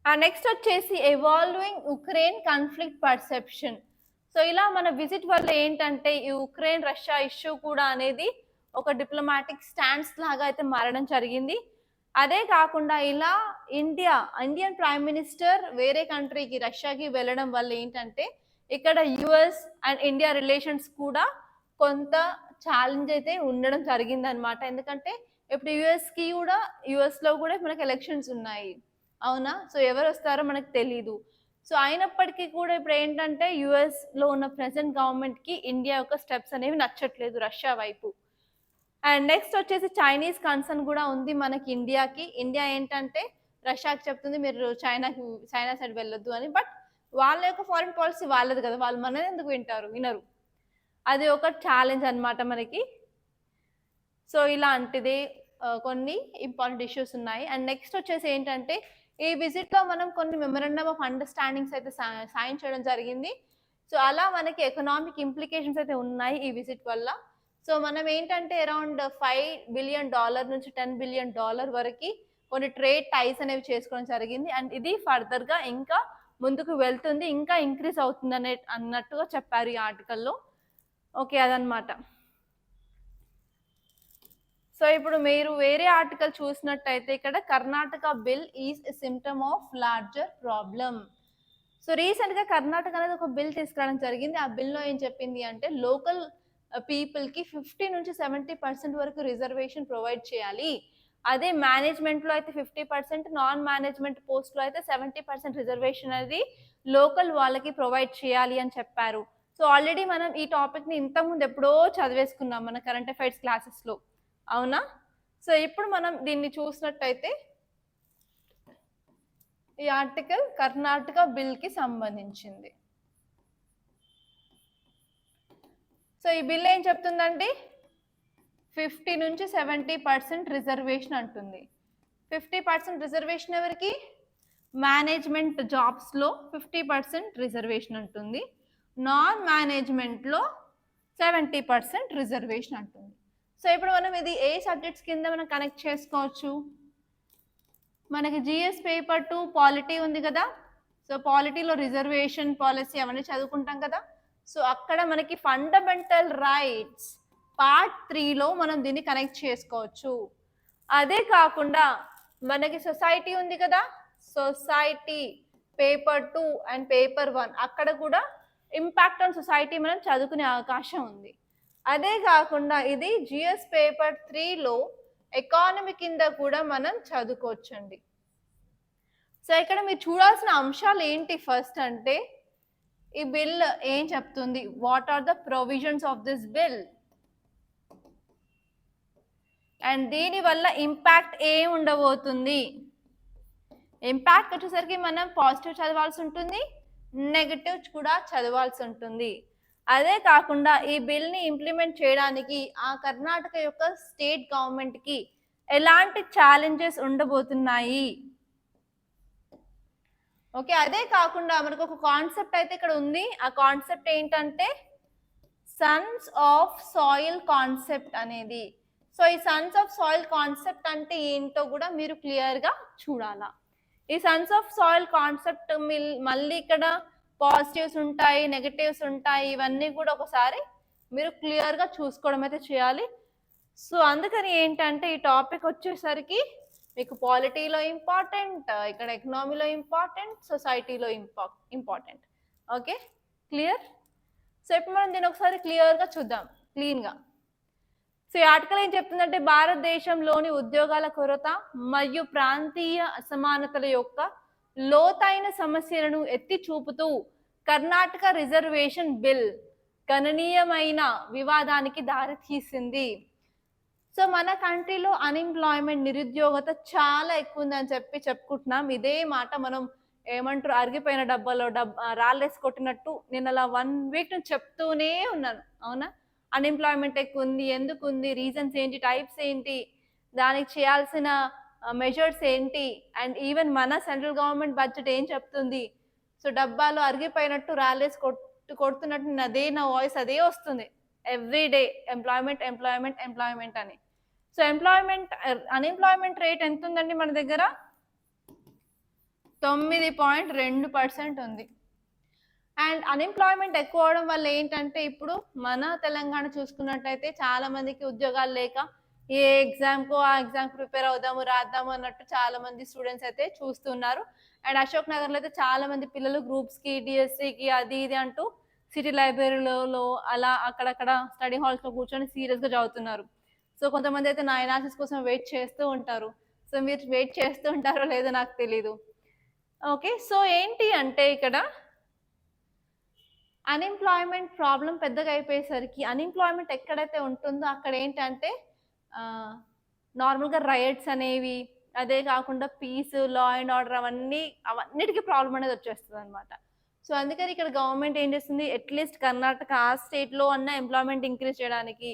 నెక్స్ట్ వచ్చేసి evolving Ukraine conflict perception. So ఇలా మన విజిట్ వల్ల ఏంటంటే ఈ ఉక్రెయిన్ రష్యా ఇష్యూ కూడా అనేది ఒక డిప్లొమాటిక్ స్టాండ్స్ లాగా అయితే మారడం జరిగింది. అదే కాకుండా ఇలా ఇండియన్ ప్రైమ్ మినిస్టర్ వేరే కంట్రీకి రష్యాకి వెళ్ళడం వల్ల ఏంటంటే ఇక్కడ యుఎస్ అండ్ ఇండియా రిలేషన్స్ కూడా కొంత ఛాలెంజ్ అయితే ఉండడం జరిగింది అనమాట. ఎందుకంటే ఇప్పుడు యుఎస్లో కూడా మనకి ఎలక్షన్స్ ఉన్నాయి, అవునా? సో ఎవరు వస్తారో మనకు తెలీదు. సో అయినప్పటికీ కూడా ఇప్పుడు ఏంటంటే యుఎస్లో ఉన్న ప్రెసెంట్ గవర్నమెంట్కి ఇండియా యొక్క స్టెప్స్ అనేవి నచ్చట్లేదు రష్యా వైపు. అండ్ నెక్స్ట్ వచ్చేసి చైనీస్ కన్సర్న్ కూడా ఉంది మనకి ఇండియాకి. ఇండియా ఏంటంటే రష్యాకి చెప్తుంది మీరు చైనా సైడ్ వెళ్ళొద్దు అని. బట్ వాళ్ళ యొక్క ఫారిన్ పాలసీ వాళ్ళది కదా, వాళ్ళు మనది ఎందుకు వినరు. అది ఒక ఛాలెంజ్ అనమాట మనకి. సో ఇలాంటిది కొన్ని ఇంపార్టెంట్ ఇష్యూస్ ఉన్నాయి. అండ్ నెక్స్ట్ వచ్చేసి ఏంటంటే ఈ విజిట్లో మనం కొన్ని మెమరాండమ్ ఆఫ్ అండర్స్టాండింగ్స్ అయితే సైన్ చేయడం జరిగింది. సో అలా మనకి ఎకనామిక్ ఇంప్లికేషన్స్ అయితే ఉన్నాయి ఈ విజిట్ వల్ల. సో మనం ఏంటంటే అరౌండ్ $5 బిలియన్ నుంచి $10 బిలియన్ వరకు కొన్ని ట్రేడ్ టైస్ అనేవి చేసుకోవడం జరిగింది. అండ్ ఇది ఫర్దర్గా ఇంకా ముందుకు వెళ్తుంది, ఇంకా ఇంక్రీజ్ అవుతుంది అన్నట్టుగా చెప్పారు ఈ ఆర్టికల్లో. ఓకే, అదనమాట. సో ఇప్పుడు మీరు వేరే ఆర్టికల్ చూసినట్టయితే ఇక్కడ Karnataka bill is a symptom of larger problem. So రీసెంట్గా కర్ణాటక అనేది ఒక బిల్ తీసుకురావడం జరిగింది. ఆ బిల్లో ఏం చెప్పింది అంటే లోకల్ పీపుల్కి 50 నుంచి 70% వరకు రిజర్వేషన్ ప్రొవైడ్ చేయాలి. అదే మేనేజ్మెంట్లో అయితే 50%, నాన్ మేనేజ్మెంట్ పోస్ట్లో అయితే 70% రిజర్వేషన్ అనేది లోకల్ వాళ్ళకి ప్రొవైడ్ చేయాలి అని చెప్పారు. సో ఆల్రెడీ మనం ఈ టాపిక్ని ఇంతకుముందు ఎప్పుడో చదివేసుకున్నాం మన కరెంట్ అఫైర్స్ క్లాసెస్లో, అవునా? సో ఇప్పుడు మనం దీన్ని చూసినట్టయితే ఈ ఆర్టికల్ కర్ణాటక బిల్కి సంబంధించింది. సో ఈ బిల్ ఏం చెప్తుందండి, 50 నుంచి 70% రిజర్వేషన్ అంటుంది. 50% రిజర్వేషన్ ఎవరికి? మేనేజ్మెంట్ జాబ్స్లో 50% రిజర్వేషన్ అంటుంది. నాన్ మేనేజ్మెంట్లో 70% రిజర్వేషన్ అంటుంది. సో ఇప్పుడు మనం ఇది ఏ సబ్జెక్ట్స్ కింద మనం కనెక్ట్ చేసుకోవచ్చు? మనకి జిఎస్ పేపర్ 2 పాలిటీ ఉంది కదా. సో పాలిటీలో రిజర్వేషన్ పాలసీ అవన్నీ చదువుకుంటాం కదా. సో అక్కడ మనకి ఫండమెంటల్ రైట్స్ పార్ట్ 3లో మనం దీన్ని కనెక్ట్ చేసుకోవచ్చు. అదే కాకుండా మనకి సొసైటీ ఉంది కదా, సొసైటీ పేపర్ 2 అండ్ పేపర్ 1 అక్కడ కూడా ఇంపాక్ట్ ఆన్ సొసైటీ మనం చదువుకునే అవకాశం ఉంది. అదే కాకుండా ఇది జిఎస్ పేపర్ 3లో ఎకానమీ కింద కూడా మనం చదువుకోవచ్చండి. సో ఇక్కడ మీరు చూడాల్సిన అంశాలు ఏంటి ఫస్ట్ అంటే, ఈ బిల్ ఏం చెప్తుంది, what are the provisions of this bill, and దీని వల్ల ఇంపాక్ట్ ఏం ఉండబోతుంది. ఇంపాక్ట్ వచ్చేసరికి మనం పాజిటివ్ చదవాల్సి ఉంటుంది, నెగటివ్ కూడా చదవాల్సి ఉంటుంది. అదే కాకుండా ఈ బిల్ని ఇంప్లిమెంట్ చేయడానికి ఆ కర్ణాటక యొక్క స్టేట్ గవర్నమెంట్కి ఎలాంటి ఛాలెంజెస్ ఉండబోతున్నాయి. ఓకే, అదే కాకుండా మనకు ఒక కాన్సెప్ట్ అయితే ఇక్కడ ఉంది. ఆ కాన్సెప్ట్ ఏంటంటే సన్స్ ఆఫ్ సాయిల్ కాన్సెప్ట్ అనేది. సో ఈ సన్స్ ఆఫ్ సాయిల్ కాన్సెప్ట్ అంటే ఏంటో కూడా మీరు క్లియర్గా చూడాలా. ఈ సన్స్ ఆఫ్ సాయిల్ కాన్సెప్ట్ మళ్ళీ ఇక్కడ పాజిటివ్స్ ఉంటాయి, నెగటివ్స్ ఉంటాయి, ఇవన్నీ కూడా ఒకసారి మీరు క్లియర్గా చూసుకోవడం అయితే చేయాలి. సో అందుకని ఏంటంటే ఈ టాపిక్ వచ్చేసరికి మీకు పాలిటీలో ఇంపార్టెంట్, ఇక్కడ ఎకనామీలో ఇంపార్టెంట్, సొసైటీలో ఇంపార్టెంట్. Okay, clear. సో ఇప్పుడు మనం దీన్ని ఒకసారి క్లియర్గా చూద్దాం, క్లీన్గా. సో ఈ ఆర్టికల్ ఏం చెప్తుందంటే భారతదేశంలోని ఉద్యోగాల కొరత మరియు ప్రాంతీయ అసమానతల యొక్క లోతైన సమస్యలను ఎత్తి చూపుతూ కర్ణాటక రిజర్వేషన్ బిల్ గణనీయమైన వివాదానికి దారితీసింది. సో మన కంట్రీలో అన్ఎంప్లాయ్మెంట్, నిరుద్యోగత చాలా ఎక్కువ ఉందని చెప్పుకుంటున్నాం. ఇదే మాట మనం ఏమంటారు అరిగిపోయిన డబ్బాలో రాళ్ళేసి కొట్టినట్టు నేను అలా 1 వీక్ నుంచి చెప్తూనే ఉన్నాను. అవునా, అన్ఎంప్లాయ్మెంట్ ఎక్కువ ఉంది, ఎందుకు ఉంది, రీజన్స్ ఏంటి, టైప్స్ ఏంటి, దానికి చేయాల్సిన మెజర్స్ ఏంటి, అండ్ ఈవెన్ మన సెంట్రల్ గవర్నమెంట్ బడ్జెట్ ఏం చెప్తుంది. సో డబ్బాలో అరిగిపోయినట్టు ర్యాలీస్ కొడుతున్నట్టు నా వాయిస్ అదే వస్తుంది every day, employment employment employment అని. సో అన్ఎంప్లాయ్మెంట్ రేట్ ఎంత ఉందండి మన దగ్గర? 9.2% ఉంది. అండ్ అన్ఎంప్లాయ్మెంట్ ఎక్కువ అవడం వల్ల ఏంటంటే ఇప్పుడు మన తెలంగాణ చూసుకున్నట్టయితే చాలా మందికి ఉద్యోగాలు లేక ఏ ఎగ్జామ్కో ఆ ఎగ్జామ్ ప్రిపేర్ అవుదాము రాద్దాము అన్నట్టు చాలా మంది స్టూడెంట్స్ అయితే చూస్తున్నారు. అండ్ అశోక్ నగర్లో అయితే చాలా మంది పిల్లలు గ్రూప్స్కి, డిఎస్సికి అది ఇది అంటూ సిటీ లైబ్రరీలో అలా అక్కడక్కడ స్టడీ హాల్స్లో కూర్చొని సీరియస్గా చదువుతున్నారు. సో కొంతమంది అయితే నా ఎనాలిసిస్ కోసం వెయిట్ చేస్తూ ఉంటారు. సో మీరు వెయిట్ చేస్తూ ఉంటారో లేదో నాకు తెలీదు. ఓకే, సో ఏంటి అంటే ఇక్కడ అన్ఎంప్లాయ్మెంట్ ప్రాబ్లం పెద్దగా అయిపోయేసరికి అన్ఎంప్లాయ్మెంట్ ఎక్కడైతే ఉంటుందో అక్కడ ఏంటంటే నార్మల్గా రైట్స్ అనేవి, అదే కాకుండా పీస్, లా అండ్ ఆర్డర్ అవన్నిటికీ ప్రాబ్లం అనేది వచ్చేస్తుంది అనమాట. సో అందుకని ఇక్కడ గవర్నమెంట్ ఏం చేస్తుంది, అట్లీస్ట్ కర్ణాటక ఆ స్టేట్లో అన్న ఎంప్లాయ్మెంట్ ఇంక్రీజ్ చేయడానికి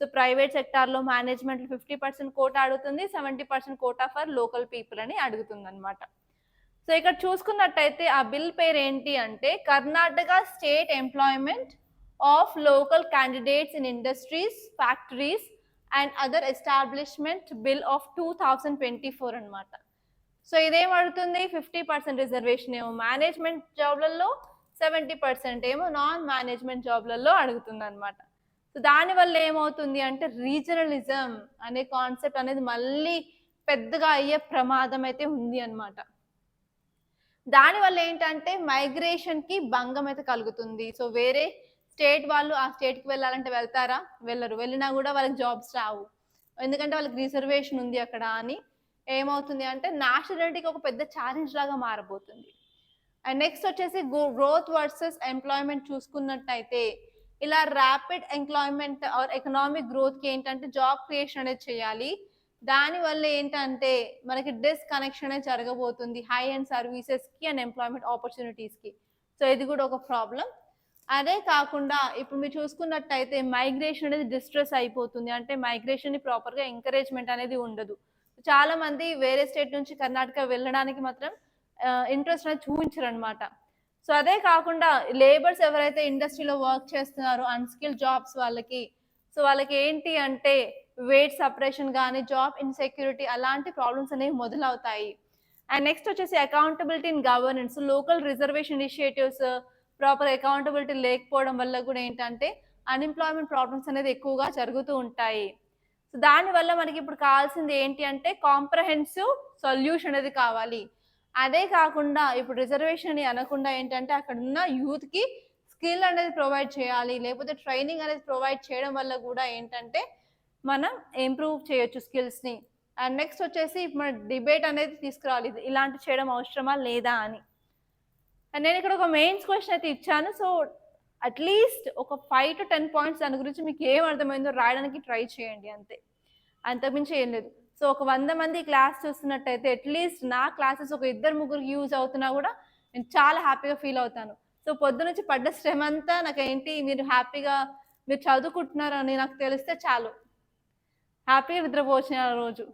సో ప్రైవేట్ సెక్టార్లో మేనేజ్మెంట్ 50% కోటా అడుగుతుంది, 70% కోటా ఫర్ లోకల్ పీపుల్ అని అడుగుతుంది అనమాట. సో ఇక్కడ చూసుకున్నట్టయితే ఆ బిల్ పేరు ఏంటి అంటే Karnataka state employment of local candidates in industries, factories and other establishment bill of 2024 అనమాట. సో ఇదేం అడుగుతుంది, 50% రిజర్వేషన్ ఏమో మేనేజ్మెంట్ జాబ్లలో, 70% ఏమో నాన్ మేనేజ్మెంట్ జాబ్లలో అడుగుతుంది అనమాట. సో దానివల్ల ఏమవుతుంది అంటే రీజనలిజం అనే కాన్సెప్ట్ అనేది మళ్ళీ పెద్దగా అయ్యే ప్రమాదం అయితే ఉంది అనమాట. దానివల్ల ఏంటంటే మైగ్రేషన్కి భంగం అయితే కలుగుతుంది. సో వేరే స్టేట్ వాళ్ళు ఆ స్టేట్కి వెళ్ళాలంటే వెళ్తారా? వెళ్ళరు. వెళ్ళినా కూడా వాళ్ళకి జాబ్స్ రావు, ఎందుకంటే వాళ్ళకి రిజర్వేషన్ ఉంది అక్కడ అని. ఏమవుతుంది అంటే నేషనాలిటీకి ఒక పెద్ద ఛాలెంజ్ లాగా మారబోతుంది. అండ్ నెక్స్ట్ వచ్చేసి గ్రోత్ వర్సెస్ ఎంప్లాయ్మెంట్ చూసుకున్నట్టయితే ఇలా ర్యాపిడ్ ఎంప్లాయ్మెంట్ ఆర్ ఎకనామిక్ గ్రోత్కి ఏంటంటే జాబ్ క్రియేషన్ అనేది చేయాలి. దానివల్ల ఏంటంటే మనకి డిస్కనెక్షన్ అనేది జరగబోతుంది హై అండ్ సర్వీసెస్కి అండ్ ఎంప్లాయ్మెంట్ ఆపర్చునిటీస్కి. సో ఇది కూడా ఒక ప్రాబ్లం. అదే కాకుండా ఇప్పుడు మీరు చూసుకున్నట్టయితే మైగ్రేషన్ అనేది డిస్ట్రెస్ అయిపోతుంది, అంటే మైగ్రేషన్ని ప్రాపర్గా ఎంకరేజ్మెంట్ అనేది ఉండదు. చాలా మంది వేరే స్టేట్ నుంచి కర్ణాటక వెళ్ళడానికి మాత్రం ఇంట్రెస్ట్ అనేది చూపించరు అనమాట. సో అదే కాకుండా లేబర్స్ ఎవరైతే ఇండస్ట్రీలో వర్క్ చేస్తున్నారో అన్స్కిల్ జాబ్స్ వాళ్ళకి ఏంటి అంటే వెయిట్ సపరేషన్ కానీ జాబ్ ఇన్సెక్యూరిటీ అలాంటి ప్రాబ్లమ్స్ అనేవి మొదలవుతాయి. అండ్ నెక్స్ట్ వచ్చేసి accountability in governance, local reservation initiatives proper accountability లేకపోవడం వల్ల కూడా ఏంటంటే అన్ఎంప్లాయ్మెంట్ ప్రాబ్లమ్స్ అనేది ఎక్కువగా జరుగుతూ ఉంటాయి. సో దానివల్ల మనకి ఇప్పుడు కావాల్సింది ఏంటి అంటే కాంప్రహెన్సివ్ సొల్యూషన్ అనేది కావాలి. అదే కాకుండా ఇప్పుడు రిజర్వేషన్ అని అనకుండా ఏంటంటే అక్కడ ఉన్న యూత్కి స్కిల్ అనేది ప్రొవైడ్ చేయాలి, లేకపోతే ట్రైనింగ్ అనేది ప్రొవైడ్ చేయడం వల్ల కూడా ఏంటంటే మనం ఇంప్రూవ్ చేయొచ్చు స్కిల్స్ని. అండ్ నెక్స్ట్ వచ్చేసి మన డిబేట్ అనేది తీసుకురావాలి, ఇలాంటి చేయడం అవసరమా లేదా అని. అండ్ నేను ఇక్కడ ఒక మెయిన్స్ క్వశ్చన్ అయితే ఇచ్చాను. సో అట్లీస్ట్ ఒక 5 to 10 పాయింట్స్ దాని గురించి మీకు ఏం అర్థమైందో రాయడానికి ట్రై చేయండి అంతే, అంతకుమించి ఏం లేదు. సో ఒక 100 మంది క్లాస్ చూస్తున్నట్టయితే అట్లీస్ట్ నా క్లాసెస్ ఒక 2-3 యూజ్ అవుతున్నా కూడా నేను చాలా హ్యాపీగా ఫీల్ అవుతాను. సో పొద్దు నుంచి పడ్డ శ్రమ అంతా నాకేంటి మీరు హ్యాపీగా మీరు చదువుకుంటున్నారు అని నాకు తెలిస్తే చాలు, హ్యాపీగా నిద్రపోవచ్చు ఆ రోజు.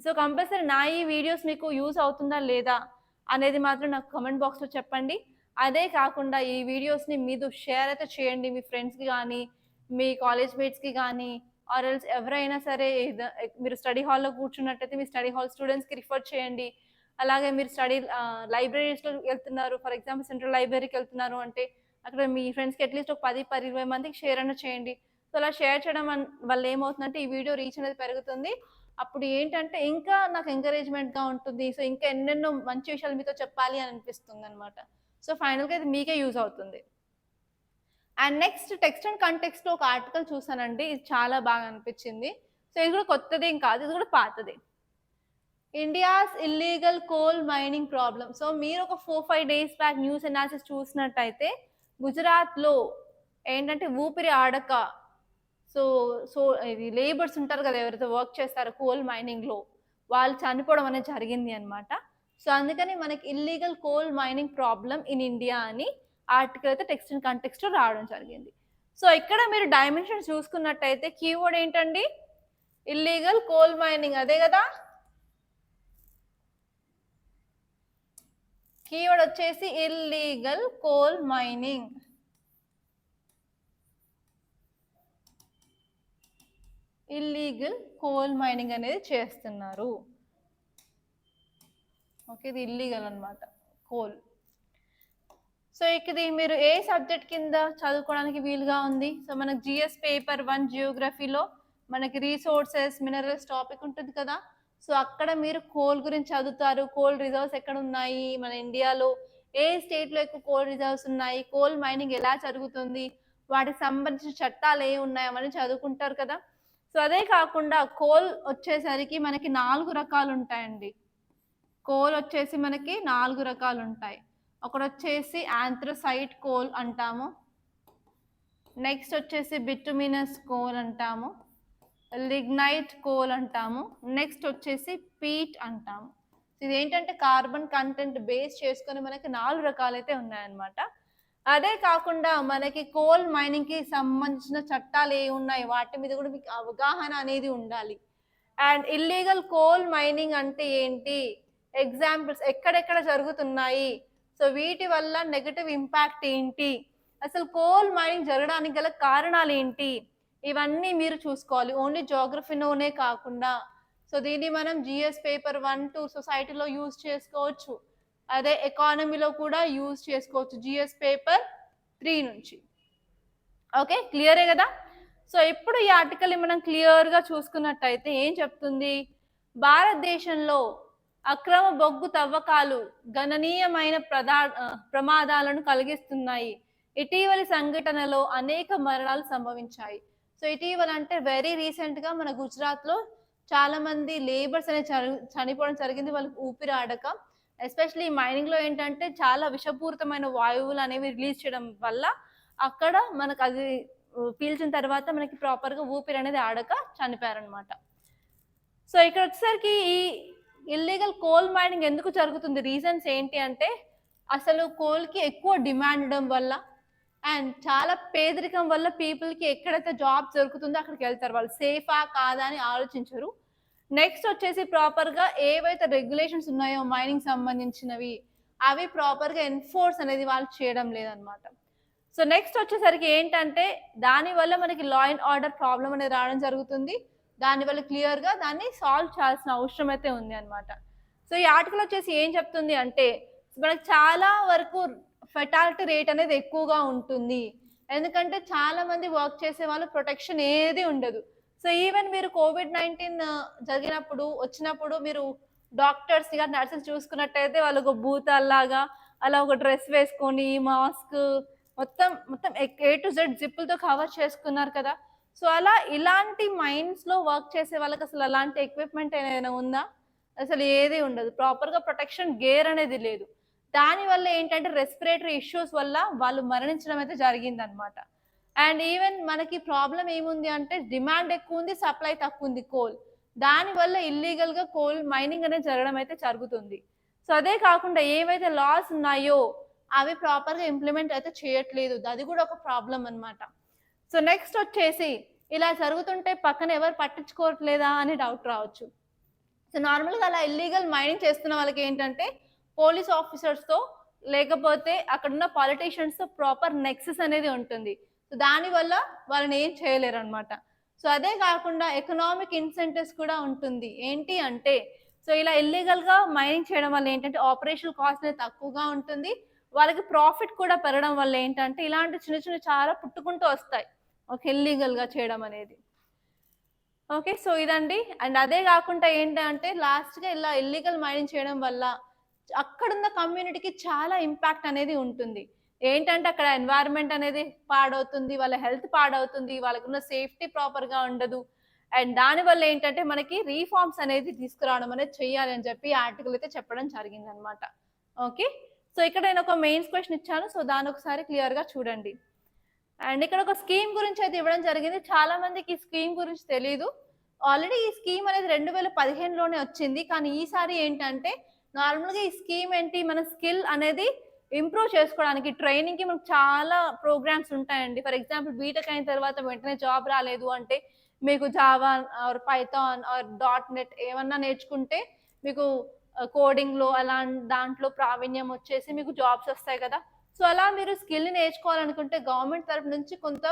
సో కంపల్సరీ నా ఈ వీడియోస్ మీకు యూజ్ అవుతుందా లేదా అనేది మాత్రం నాకు కమెంట్ బాక్స్లో చెప్పండి. అదే కాకుండా ఈ వీడియోస్ని మీరు షేర్ అయితే చేయండి మీ ఫ్రెండ్స్కి కానీ మీ కాలేజ్ మేట్స్కి కానీ, ఆర్ ఎల్స్ ఎవరైనా సరే మీరు స్టడీ హాల్లో కూర్చున్నట్టయితే మీ స్టడీ హాల్ స్టూడెంట్స్కి రిఫర్ చేయండి. అలాగే మీరు స్టడీ లైబ్రరీస్లో వెళ్తున్నారు, ఫర్ ఎగ్జాంపుల్ సెంట్రల్ లైబ్రరీకి వెళ్తున్నారు అంటే అక్కడ మీ ఫ్రెండ్స్కి అట్లీస్ట్ ఒక 10-20 మందికి షేర్ అయినా చేయండి. సో అలా షేర్ చేయడం వల్ల ఏమవుతుందంటే ఈ వీడియో రీచ్ అనేది పెరుగుతుంది. అప్పుడు ఏంటంటే ఇంకా నాకు ఎంకరేజ్మెంట్గా ఉంటుంది. సో ఇంకా ఎన్నెన్నో మంచి విషయాలు మీతో చెప్పాలి అని అనిపిస్తుంది అనమాట. సో ఫైనల్గా ఇది మీకే యూజ్ అవుతుంది. అండ్ నెక్స్ట్ టెక్స్ట్ అండ్ కంటెక్స్ట్లో ఒక ఆర్టికల్ చూసానండి, ఇది చాలా బాగా అనిపించింది. సో ఇది కూడా కొత్తదేం కాదు, ఇది కూడా పాతదే. India's illegal coal mining problem. So మీరు ఒక 4-5 డేస్ బ్యాక్ న్యూస్ అనాలిసిస్ చూసినట్టయితే గుజరాత్లో ఏంటంటే ఊపిరి ఆడక సో సో ఇది లేబర్స్ ఉంటారు కదా ఎవరైతే వర్క్ చేస్తారో కోల్ మైనింగ్లో, వాళ్ళు చనిపోవడం అనేది జరిగింది అనమాట. సో అందుకని మనకి illegal coal mining problem in India అని ఆర్టికల్ అయితే టెక్స్ట్ అండ్ కంటెక్స్ట్లో రావడం జరిగింది. సో ఇక్కడ మీరు డైమెన్షన్స్ చూసుకున్నట్టయితే కీవర్డ్ ఏంటండి, ఇల్లీగల్ కోల్ మైనింగ్, అదే కదా కీవర్డ్ వచ్చేసి illegal coal mining. Illegal coal mining అనేది చేస్తున్నారు. ఓకే, ఇది ఇల్లీగల్ అనమాట కోల్. సో ఇది మీరు ఏ సబ్జెక్ట్ కింద చదువుకోవడానికి వీలుగా ఉంది? సో మనకు జిఎస్ పేపర్ 1 జియోగ్రఫీలో మనకి రీసోర్సెస్ మినరల్స్ టాపిక్ ఉంటుంది కదా. సో అక్కడ మీరు కోల్ గురించి చదువుతారు, కోల్ రిజర్వ్స్ ఎక్కడ ఉన్నాయి మన ఇండియాలో, ఏ స్టేట్లో ఎక్కువ కోల్ రిజర్వ్స్ ఉన్నాయి, కోల్ మైనింగ్ ఎలా జరుగుతుంది, వాటికి సంబంధించిన చట్టాలు ఏ ఉన్నాయి అవన్నీ చదువుకుంటారు కదా. సో అదే కాకుండా కోల్ వచ్చేసరికి మనకి 4 రకాలు ఉంటాయండి. కోల్ వచ్చేసి మనకి 4 రకాలు ఉంటాయి. ఒకటి వచ్చేసి యాంథ్రసైట్ కోల్ అంటాము, నెక్స్ట్ వచ్చేసి బిటుమినస్ కోల్ అంటాము, లిగ్నైట్ కోల్ అంటాము, నెక్స్ట్ వచ్చేసి పీట్ అంటాము. ఇది ఏంటంటే కార్బన్ కంటెంట్ బేస్ చేసుకొని మనకి 4 రకాలైతే ఉన్నాయన్నమాట. అదే కాకుండా మనకి కోల్ మైనింగ్కి సంబంధించిన చట్టాలు ఏ ఉన్నాయి వాటి మీద కూడా మీకు అవగాహన అనేది ఉండాలి. అండ్ ఇల్లీగల్ కోల్ మైనింగ్ అంటే ఏంటి, ఎగ్జాంపుల్స్ ఎక్కడెక్కడ జరుగుతున్నాయి, సో వీటి వల్ల నెగటివ్ ఇంపాక్ట్ ఏంటి, అసలు కోల్ మైనింగ్ జరగడానికి గల కారణాలు ఏంటి, ఇవన్నీ మీరు చూసుకోవాలి. ఓన్లీ జోగ్రఫీలోనే కాకుండా సో దీన్ని మనం జిఎస్ పేపర్ 1-2 సొసైటీలో యూజ్ చేసుకోవచ్చు, అదే ఎకానమీలో కూడా యూజ్ చేసుకోవచ్చు జిఎస్ పేపర్ 3 నుంచి. ఓకే, క్లియరే కదా. సో ఇప్పుడు ఈ ఆర్టికల్ని మనం క్లియర్గా చూసుకున్నట్టయితే ఏం చెప్తుంది, భారతదేశంలో అక్రమ బొగ్గు తవ్వకాలు గణనీయమైన ప్రమాదాలను కలిగిస్తున్నాయి. ఇటీవలి సంఘటనలో అనేక మరణాలు సంభవించాయి. సో ఇటీవల అంటే వెరీ రీసెంట్గా మన గుజరాత్లో చాలా మంది లేబర్స్ అనేది చనిపోవడం జరిగింది, వాళ్ళకి ఊపిరి ఆడక. ఎస్పెషలీ మైనింగ్లో ఏంటంటే చాలా విషపూరితమైన వాయువులు అనేవి రిలీజ్ చేయడం వల్ల అక్కడ మనకు అది పీల్చిన తర్వాత మనకి ప్రాపర్గా ఊపిరి అనేది ఆడక చనిపోయారనమాట. సో ఇక్కడ వచ్చేసరికి ఈ ఇల్లీగల్ కోల్ మైనింగ్ ఎందుకు జరుగుతుంది, రీజన్స్ ఏంటి అంటే అసలు కోల్కి ఎక్కువ డిమాండ్ ఉండడం వల్ల అండ్ చాలా పేదరికం వల్ల పీపుల్కి ఎక్కడైతే జాబ్ దొరుకుతుందో అక్కడికి వెళ్తారు, వాళ్ళు సేఫా కాదా అని ఆలోచించరు. నెక్స్ట్ వచ్చేసి ప్రాపర్గా ఏవైతే రెగ్యులేషన్స్ ఉన్నాయో మైనింగ్ సంబంధించినవి అవి ప్రాపర్గా ఎన్ఫోర్స్ అనేది వాళ్ళు చేయడం లేదనమాట. సో నెక్స్ట్ వచ్చేసరికి ఏంటంటే దానివల్ల మనకి లా అండ్ ఆర్డర్ ప్రాబ్లం అనేది రావడం జరుగుతుంది, దానివల్ల క్లియర్గా దాన్ని సాల్వ్ చేయాల్సిన అవసరం అయితే ఉంది అనమాట. సో ఈ ఆర్టికల్ వచ్చేసి ఏం చెప్తుంది అంటే మనకు చాలా వరకు ఫెటాలిటీ రేట్ అనేది ఎక్కువగా ఉంటుంది, ఎందుకంటే చాలా మంది వర్క్ చేసే వాళ్ళు ప్రొటెక్షన్ ఏది ఉండదు. సో ఈవెన్ మీరు COVID-19 వచ్చినప్పుడు మీరు డాక్టర్స్ కానీ నర్సెస్ చూసుకున్నట్టయితే వాళ్ళు ఒక భూతాల్లాగా అలా ఒక డ్రెస్ వేసుకొని మాస్క్ మొత్తం A to Z జిప్పులతో కవర్ చేసుకున్నారు కదా. సో అలా ఇలాంటి మైన్స్లో వర్క్ చేసే వాళ్ళకి అసలు అలాంటి ఎక్విప్మెంట్ ఏదైనా ఉందా, అసలు ఏది ఉండదు, ప్రాపర్గా ప్రొటెక్షన్ గేర్ అనేది లేదు. దానివల్ల ఏంటంటే రెస్పిరేటరీ ఇష్యూస్ వల్ల వాళ్ళు మరణించడం అయితే జరిగిందనమాట. అండ్ ఈవెన్ మనకి ప్రాబ్లం ఏముంది అంటే డిమాండ్ ఎక్కువ ఉంది, సప్లై తక్కువ ఉంది కోల్. దానివల్ల ఇల్లీగల్‌గా కోల్ మైనింగ్ అనేది జరగడం అయితే జరుగుతుంది. సో అదే కాకుండా ఏవైతే లాస్ ఉన్నాయో అవి ప్రాపర్‌గా ఇంప్లిమెంట్ అయితే చేయట్లేదు. అది కూడా ఒక ప్రాబ్లమ్ అన్నమాట. సో నెక్స్ట్ వచ్చేసి ఇలా జరుగుతుంటే పక్కన ఎవరు పట్టించుకోవట్లేదా అని డౌట్ రావచ్చు. సో నార్మల్‌గా అలా ఇల్లీగల్ మైనింగ్ చేస్తున్న వాళ్ళకి ఏంటంటే పోలీస్ ఆఫీసర్స్‌తో లేకపోతే అక్కడున్న పాలిటీషియన్స్‌తో ప్రాపర్ నెక్సస్ అనేది ఉంటుంది. సో దానివల్ల వాళ్ళని ఏం చేయలేరనమాట. సో అదే కాకుండా ఎకనామిక్ ఇన్సెంటివ్స్ కూడా ఉంటుంది. ఏంటి అంటే సో ఇలా ఇల్లీగల్‌గా మైనింగ్ చేయడం వల్ల ఏంటంటే ఆపరేషనల్ కాస్ట్ అనేది తక్కువగా ఉంటుంది. వాళ్ళకి ప్రాఫిట్ కూడా పెరగడం వల్ల ఏంటంటే ఇలాంటి చిన్న చిన్న చాలా పుట్టుకుంటూ వస్తాయి. ఓకే. ఇల్లీగల్‌గా చేయడం అనేది. ఓకే. సో ఇదండి. అండ్ అదే గాకుండా ఏంటంటే లాస్ట్‌గా ఇలా ఇల్లీగల్ మైనింగ్ చేయడం వల్ల అక్కడున్న కమ్యూనిటీకి చాలా ఇంపాక్ట్ అనేది ఉంటుంది. ఏంటంటే అక్కడ ఎన్వైర్న్‌మెంట్ అనేది పాడవుతుంది. వాళ్ళ హెల్త్ పాడవుతుంది. వాళ్ళకున్న సేఫ్టీ ప్రాపర్‌గా ఉండదు. అండ్ దానివల్ల ఏంటంటే మనకి రీఫార్మ్స్ అనేది తీసుకురావడం అనేది చెయ్యాలి అని చెప్పి ఆర్టికల్ అయితే చెప్పడం జరిగిందనమాట. ఓకే. సో ఇక్కడ నేను ఒక మెయిన్స్ క్వెషన్ ఇచ్చాను. సో దాన్ని ఒకసారి క్లియర్‌గా చూడండి. అండ్ ఇక్కడ ఒక స్కీమ్ గురించి అయితే ఇవ్వడం జరిగింది. చాలా మందికి ఈ స్కీమ్ గురించి తెలీదు. ఆల్రెడీ ఈ స్కీమ్ అనేది 2015లోనే వచ్చింది. కానీ ఈసారి ఏంటంటే నార్మల్‌గా ఈ స్కీమ్ ఏంటి మన స్కిల్ అనేది ఇంప్రూవ్ చేసుకోవడానికి ట్రైనింగ్‌కి మనకు చాలా ప్రోగ్రామ్స్ ఉంటాయండి. ఫర్ ఎగ్జాంపుల్ బీటెక్ అయిన తర్వాత వెంటనే జాబ్ రాలేదు అంటే మీకు Java or Python or dot net ఏమన్నా నేర్చుకుంటే మీకు కోడింగ్‌లో అలా దాంట్లో ప్రావీణ్యం వచ్చేసి మీకు జాబ్స్ వస్తాయి కదా! సో అలా మీరు స్కిల్‌ని నేర్చుకోవాలనుకుంటే గవర్నమెంట్ తరపు నుంచి కొంత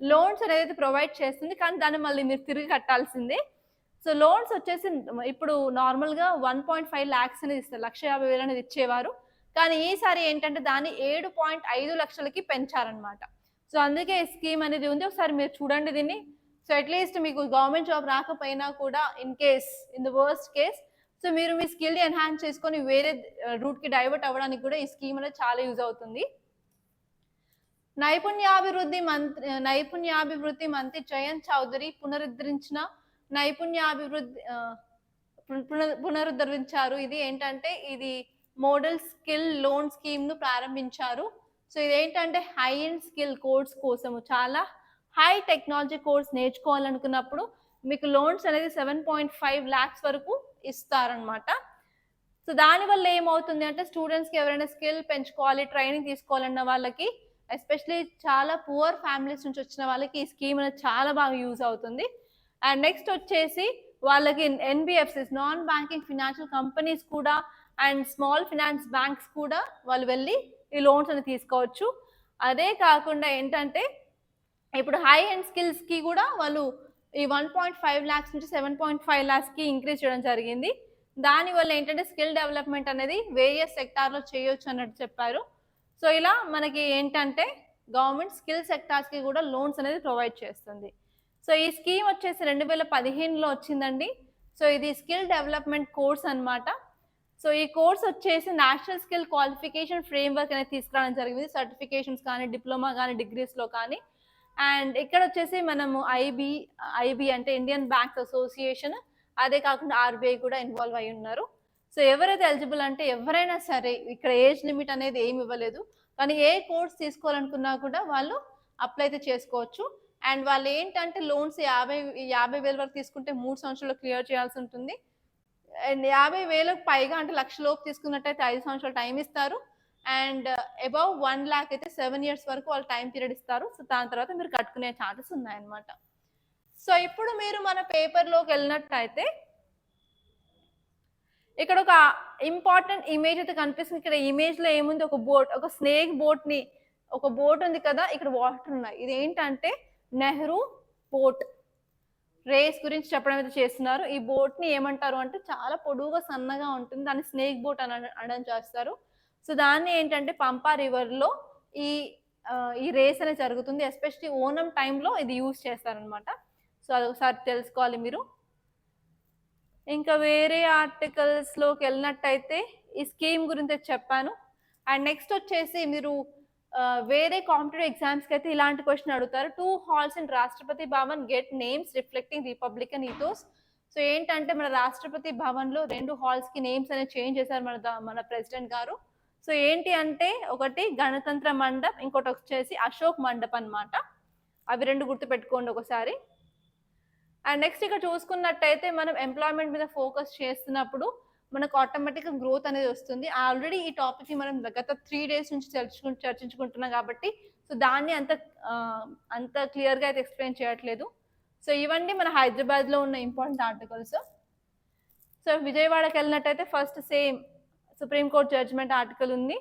లోన్స్ అనేది ప్రొవైడ్ చేస్తుంది. కానీ దాన్ని మళ్ళీ మీరు తిరిగి కట్టాల్సిందే. సో లోన్స్ వచ్చేసి ఇప్పుడు నార్మల్‌గా 1.5 లాక్స్ అనేది ఇస్తారు. 1,50,000 అనేది ఇచ్చేవారు. కానీ ఈసారి ఏంటంటే దాన్ని 7.5 లక్షలకి పెంచారన్నమాట. సో అందుకే ఈ స్కీమ్ అనేది ఉంది. ఒకసారి మీరు చూడండి దీన్ని. సో అట్‌లీస్ట్ మీకు గవర్నమెంట్ జాబ్ రాకపోయినా కూడా in the worst case so మీరు మీ స్కిల్‌ని ఎన్హాన్స్ చేసుకొని వేరే రూట్‌కి డైవర్ట్ అవ్వడానికి కూడా ఈ స్కీమ్ అనేది చాలా యూజ్ అవుతుంది. నైపుణ్యాభివృద్ధి మంత్రి జయంత్ చౌదరి నైపుణ్యాభివృద్ధి పునరుద్ధరించారు. ఇది ఏంటంటే ఇది మోడల్ స్కిల్ లోన్ స్కీమ్‌ను ప్రారంభించారు. సో ఇదేంటంటే హై ఎండ్ స్కిల్ కోర్స్ కోసము చాలా హై టెక్నాలజీ కోర్స్ నేర్చుకోవాలనుకున్నప్పుడు మీకు లోన్స్ అనేది 7.5 లాక్స్ వరకు ఇస్తారనమాట. సో దానివల్ల ఏమవుతుంది అంటే స్టూడెంట్స్‌కి ఎవరైనా స్కిల్ పెంచుకోవాలి, ట్రైనింగ్ తీసుకోవాలన్న వాళ్ళకి ఎస్పెషల్లీ చాలా పువర్ ఫ్యామిలీస్ నుంచి వచ్చిన వాళ్ళకి ఈ స్కీమ్ అనేది చాలా బాగా యూజ్ అవుతుంది. అండ్ నెక్స్ట్ వచ్చేసి వాళ్ళకి NBFCs non banking financial companies కూడా అండ్ స్మాల్ ఫినాన్స్ బ్యాంక్స్ కూడా వాళ్ళు వెళ్ళి ఈ లోన్స్ అనేది తీసుకోవచ్చు. అదే కాకుండా ఏంటంటే ఇప్పుడు హై ఎండ్ స్కిల్స్‌కి కూడా వాళ్ళు ఈ 1.5 లాక్స్ నుంచి 7.5 లాక్స్‌కి ఇంక్రీజ్ చేయడం జరిగింది. దానివల్ల ఏంటంటే స్కిల్ డెవలప్‌మెంట్ అనేది వేరియస్ సెక్టార్‌లో చేయొచ్చు అన్నట్టు చెప్పారు. సో ఇలా మనకి ఏంటంటే గవర్నమెంట్ స్కిల్ సెక్టార్స్‌కి కూడా లోన్స్ అనేది ప్రొవైడ్ చేస్తుంది. సో ఈ స్కీమ్ వచ్చేసి 2015లో వచ్చిందండి. సో ఇది స్కిల్ డెవలప్‌మెంట్ కోర్స్ అన్నమాట. సో ఈ కోర్స్ వచ్చేసి నేషనల్ స్కిల్ క్వాలిఫికేషన్ ఫ్రేమ్‌వర్క్ అనేది తీసుకురావడం జరిగింది. సర్టిఫికేషన్స్ కానీ, డిప్లొమా కానీ, డిగ్రీస్‌లో కానీ. అండ్ ఇక్కడ వచ్చేసి మనము ఐబీ అంటే ఇండియన్ బ్యాంక్స్ అసోసియేషన్ అదే కాకుండా ఆర్బీఐ కూడా ఇన్వాల్వ్ అయి ఉన్నారు. సో ఎవరైతే ఎలిజిబుల్ అంటే ఎవరైనా సరే ఇక్కడ ఏజ్ లిమిట్ అనేది ఏమి ఇవ్వలేదు. కానీ ఏ కోర్స్ తీసుకోవాలనుకున్నా కూడా వాళ్ళు అప్లై అయితే చేసుకోవచ్చు. అండ్ వాళ్ళు ఏంటంటే లోన్స్ 50,000 వరకు తీసుకుంటే 3 సంవత్సరాల్లో క్లియర్ చేయాల్సి ఉంటుంది. అండ్ 50,000కి పైగా అంటే 1,00,000 లోపు తీసుకున్నట్టయితే 5 సంవత్సరాలు టైం ఇస్తారు. అండ్ అబౌవ్ 1 లాక్ అయితే 7 ఇయర్స్ వరకు వాళ్ళు టైం పీరియడ్ ఇస్తారు. సో దాని తర్వాత మీరు కట్టుకునే ఛాన్సెస్ ఉన్నాయన్నమాట. సో ఇప్పుడు మీరు మన పేపర్‌లోకి వెళ్ళినట్టయితే ఇక్కడ ఒక ఇంపార్టెంట్ ఇమేజ్ అయితే కనిపిస్తుంది. ఇక్కడ ఇమేజ్‌లో ఏముంది ఒక బోట్, ఒక స్నేక్ బోట్‌ని ఒక బోట్ ఉంది కదా! ఇక్కడ వాటర్ ఉన్నాయి. ఇదేంటంటే నెహ్రూ బోట్ రేస్ గురించి చెప్పడం అయితే చేస్తున్నారు. ఈ బోట్‌ని ఏమంటారు అంటే చాలా పొడవుగా సన్నగా ఉంటుంది. దాన్ని స్నేక్ బోట్ అనడం చేస్తారు. సో దాన్ని ఏంటంటే పంపా రివర్‌లో ఈ ఈ రేస్ అనేది జరుగుతుంది. ఎస్పెషల్లీ ఓనం టైంలో ఇది యూజ్ చేస్తారనమాట. సో అదొకసారి తెలుసుకోవాలి మీరు. ఇంకా వేరే ఆర్టికల్స్‌లోకి వెళ్ళినట్టయితే ఈ స్కీమ్ గురించి చెప్పాను. అండ్ నెక్స్ట్ వచ్చేసి మీరు వేరే కాంపిటేటివ్ ఎగ్జామ్స్‌కి అయితే ఇలాంటి క్వెషన్ అడుగుతారు. 2 halls in Rashtrapati Bhavan get names reflecting Republican ethos. So ఏంటంటే మన రాష్ట్రపతి భవన్‌లో 2 హాల్స్‌కి నేమ్స్ అనేవి చేంజ్ చేశారు మన ప్రెసిడెంట్ గారు. సో ఏంటి అంటే ఒకటి గణతంత్ర మండప్, ఇంకోటి వచ్చేసి అశోక్ మండప్ అన్నమాట. అవి రెండు గుర్తుపెట్టుకోండి ఒకసారి. అండ్ నెక్స్ట్ ఇక్కడ చూసుకున్నట్టయితే మనం ఎంప్లాయ్మెంట్ మీద ఫోకస్ చేస్తున్నప్పుడు మనకు ఆటోమేటిక్గా గ్రోత్ అనేది వస్తుంది. ఆల్రెడీ ఈ టాపిక్ని మనం గత 3 days నుంచి చర్చించుకుంటున్నాం కాబట్టి సో దాన్ని అంత క్లియర్గా అయితే ఎక్స్ప్లెయిన్ చేయట్లేదు. సో ఇవన్నీ మన హైదరాబాద్లో ఉన్న ఇంపార్టెంట్ ఆర్టికల్స్. సో విజయవాడకి వెళ్ళినట్టయితే first same supreme court judgement article ఉంది.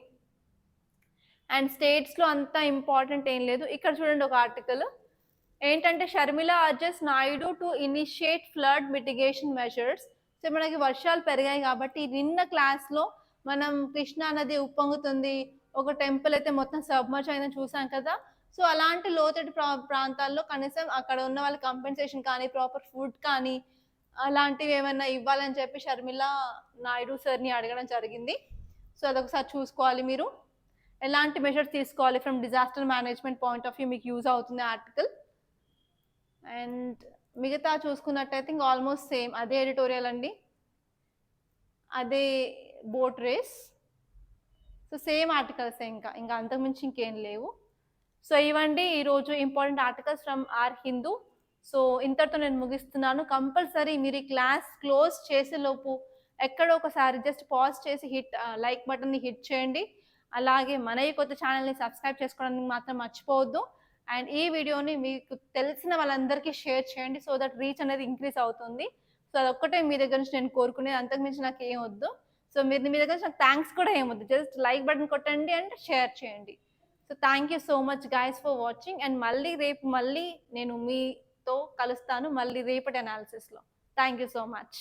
అండ్ స్టేట్స్లో అంత ఇంపార్టెంట్ ఏం లేదు. ఇక్కడ చూడండి ఒక ఆర్టికల్ ఏంటంటే Sharmila urges Naidu to initiate flood mitigation measures. So మనకి వర్షాలు పెరిగాయి కాబట్టి నిన్న క్లాస్లో మనం కృష్ణా నది ఉప్పొంగుతుంది, ఒక టెంపుల్ అయితే మొత్తం సబ్మర్జ్ అయిందని చూసాం కదా. సో అలాంటి లోతట్టు ప్రాంతాల్లో కనీసం అక్కడ ఉన్న వాళ్ళ కంపెన్సేషన్ కానీ ప్రాపర్ ఫుడ్ కానీ అలాంటివి ఏమైనా ఇవ్వాలని చెప్పి షర్మిల నాయుడు సార్ని అడగడం జరిగింది. సో అదొకసారి చూసుకోవాలి మీరు, ఎలాంటి మెజర్స్ తీసుకోవాలి from disaster management point of view మీకు యూజ్ అవుతుంది ఆర్టికల్. అండ్ మిగతా చూసుకున్నట్టయితే ఇంకా ఆల్మోస్ట్ సేమ్ అదే ఎడిటోరియల్ అండి, అదే boat race. So same articles ఇంకా అంతకుమించి ఇంకేం లేవు. సో ఇవండి ఈరోజు important articles from the Hindu. So ఇంతటితో నేను ముగిస్తున్నాను. కంపల్సరీ మీరు ఈ క్లాస్ క్లోజ్ చేసేలోపు ఎక్కడో ఒకసారి జస్ట్ పాజ్ చేసి లైక్ బటన్ని హిట్ చేయండి. అలాగే మన ఈ కొత్త ఛానల్ని సబ్స్క్రైబ్ చేసుకోవడానికి మాత్రం మర్చిపోవద్దు. అండ్ ఈ వీడియోని మీకు తెలిసిన వాళ్ళందరికీ షేర్ చేయండి సో దట్ రీచ్ అనేది ఇంక్రీజ్ అవుతుంది. సో అదొక్కటే మీ దగ్గర నుంచి నేను కోరుకునేది, అంతకుమించి నాకు ఏం వద్దు. సో మీ దగ్గర నుంచి నాకు థ్యాంక్స్ కూడా ఏమొద్దు, జస్ట్ లైక్ బటన్ కొట్టండి అండ్ షేర్ చేయండి. So thank you so much guys for watching. And రేపు మళ్ళీ నేను మీతో కలుస్తాను, మళ్ళీ రేపటి అనాలిసిస్లో. Thank you so much.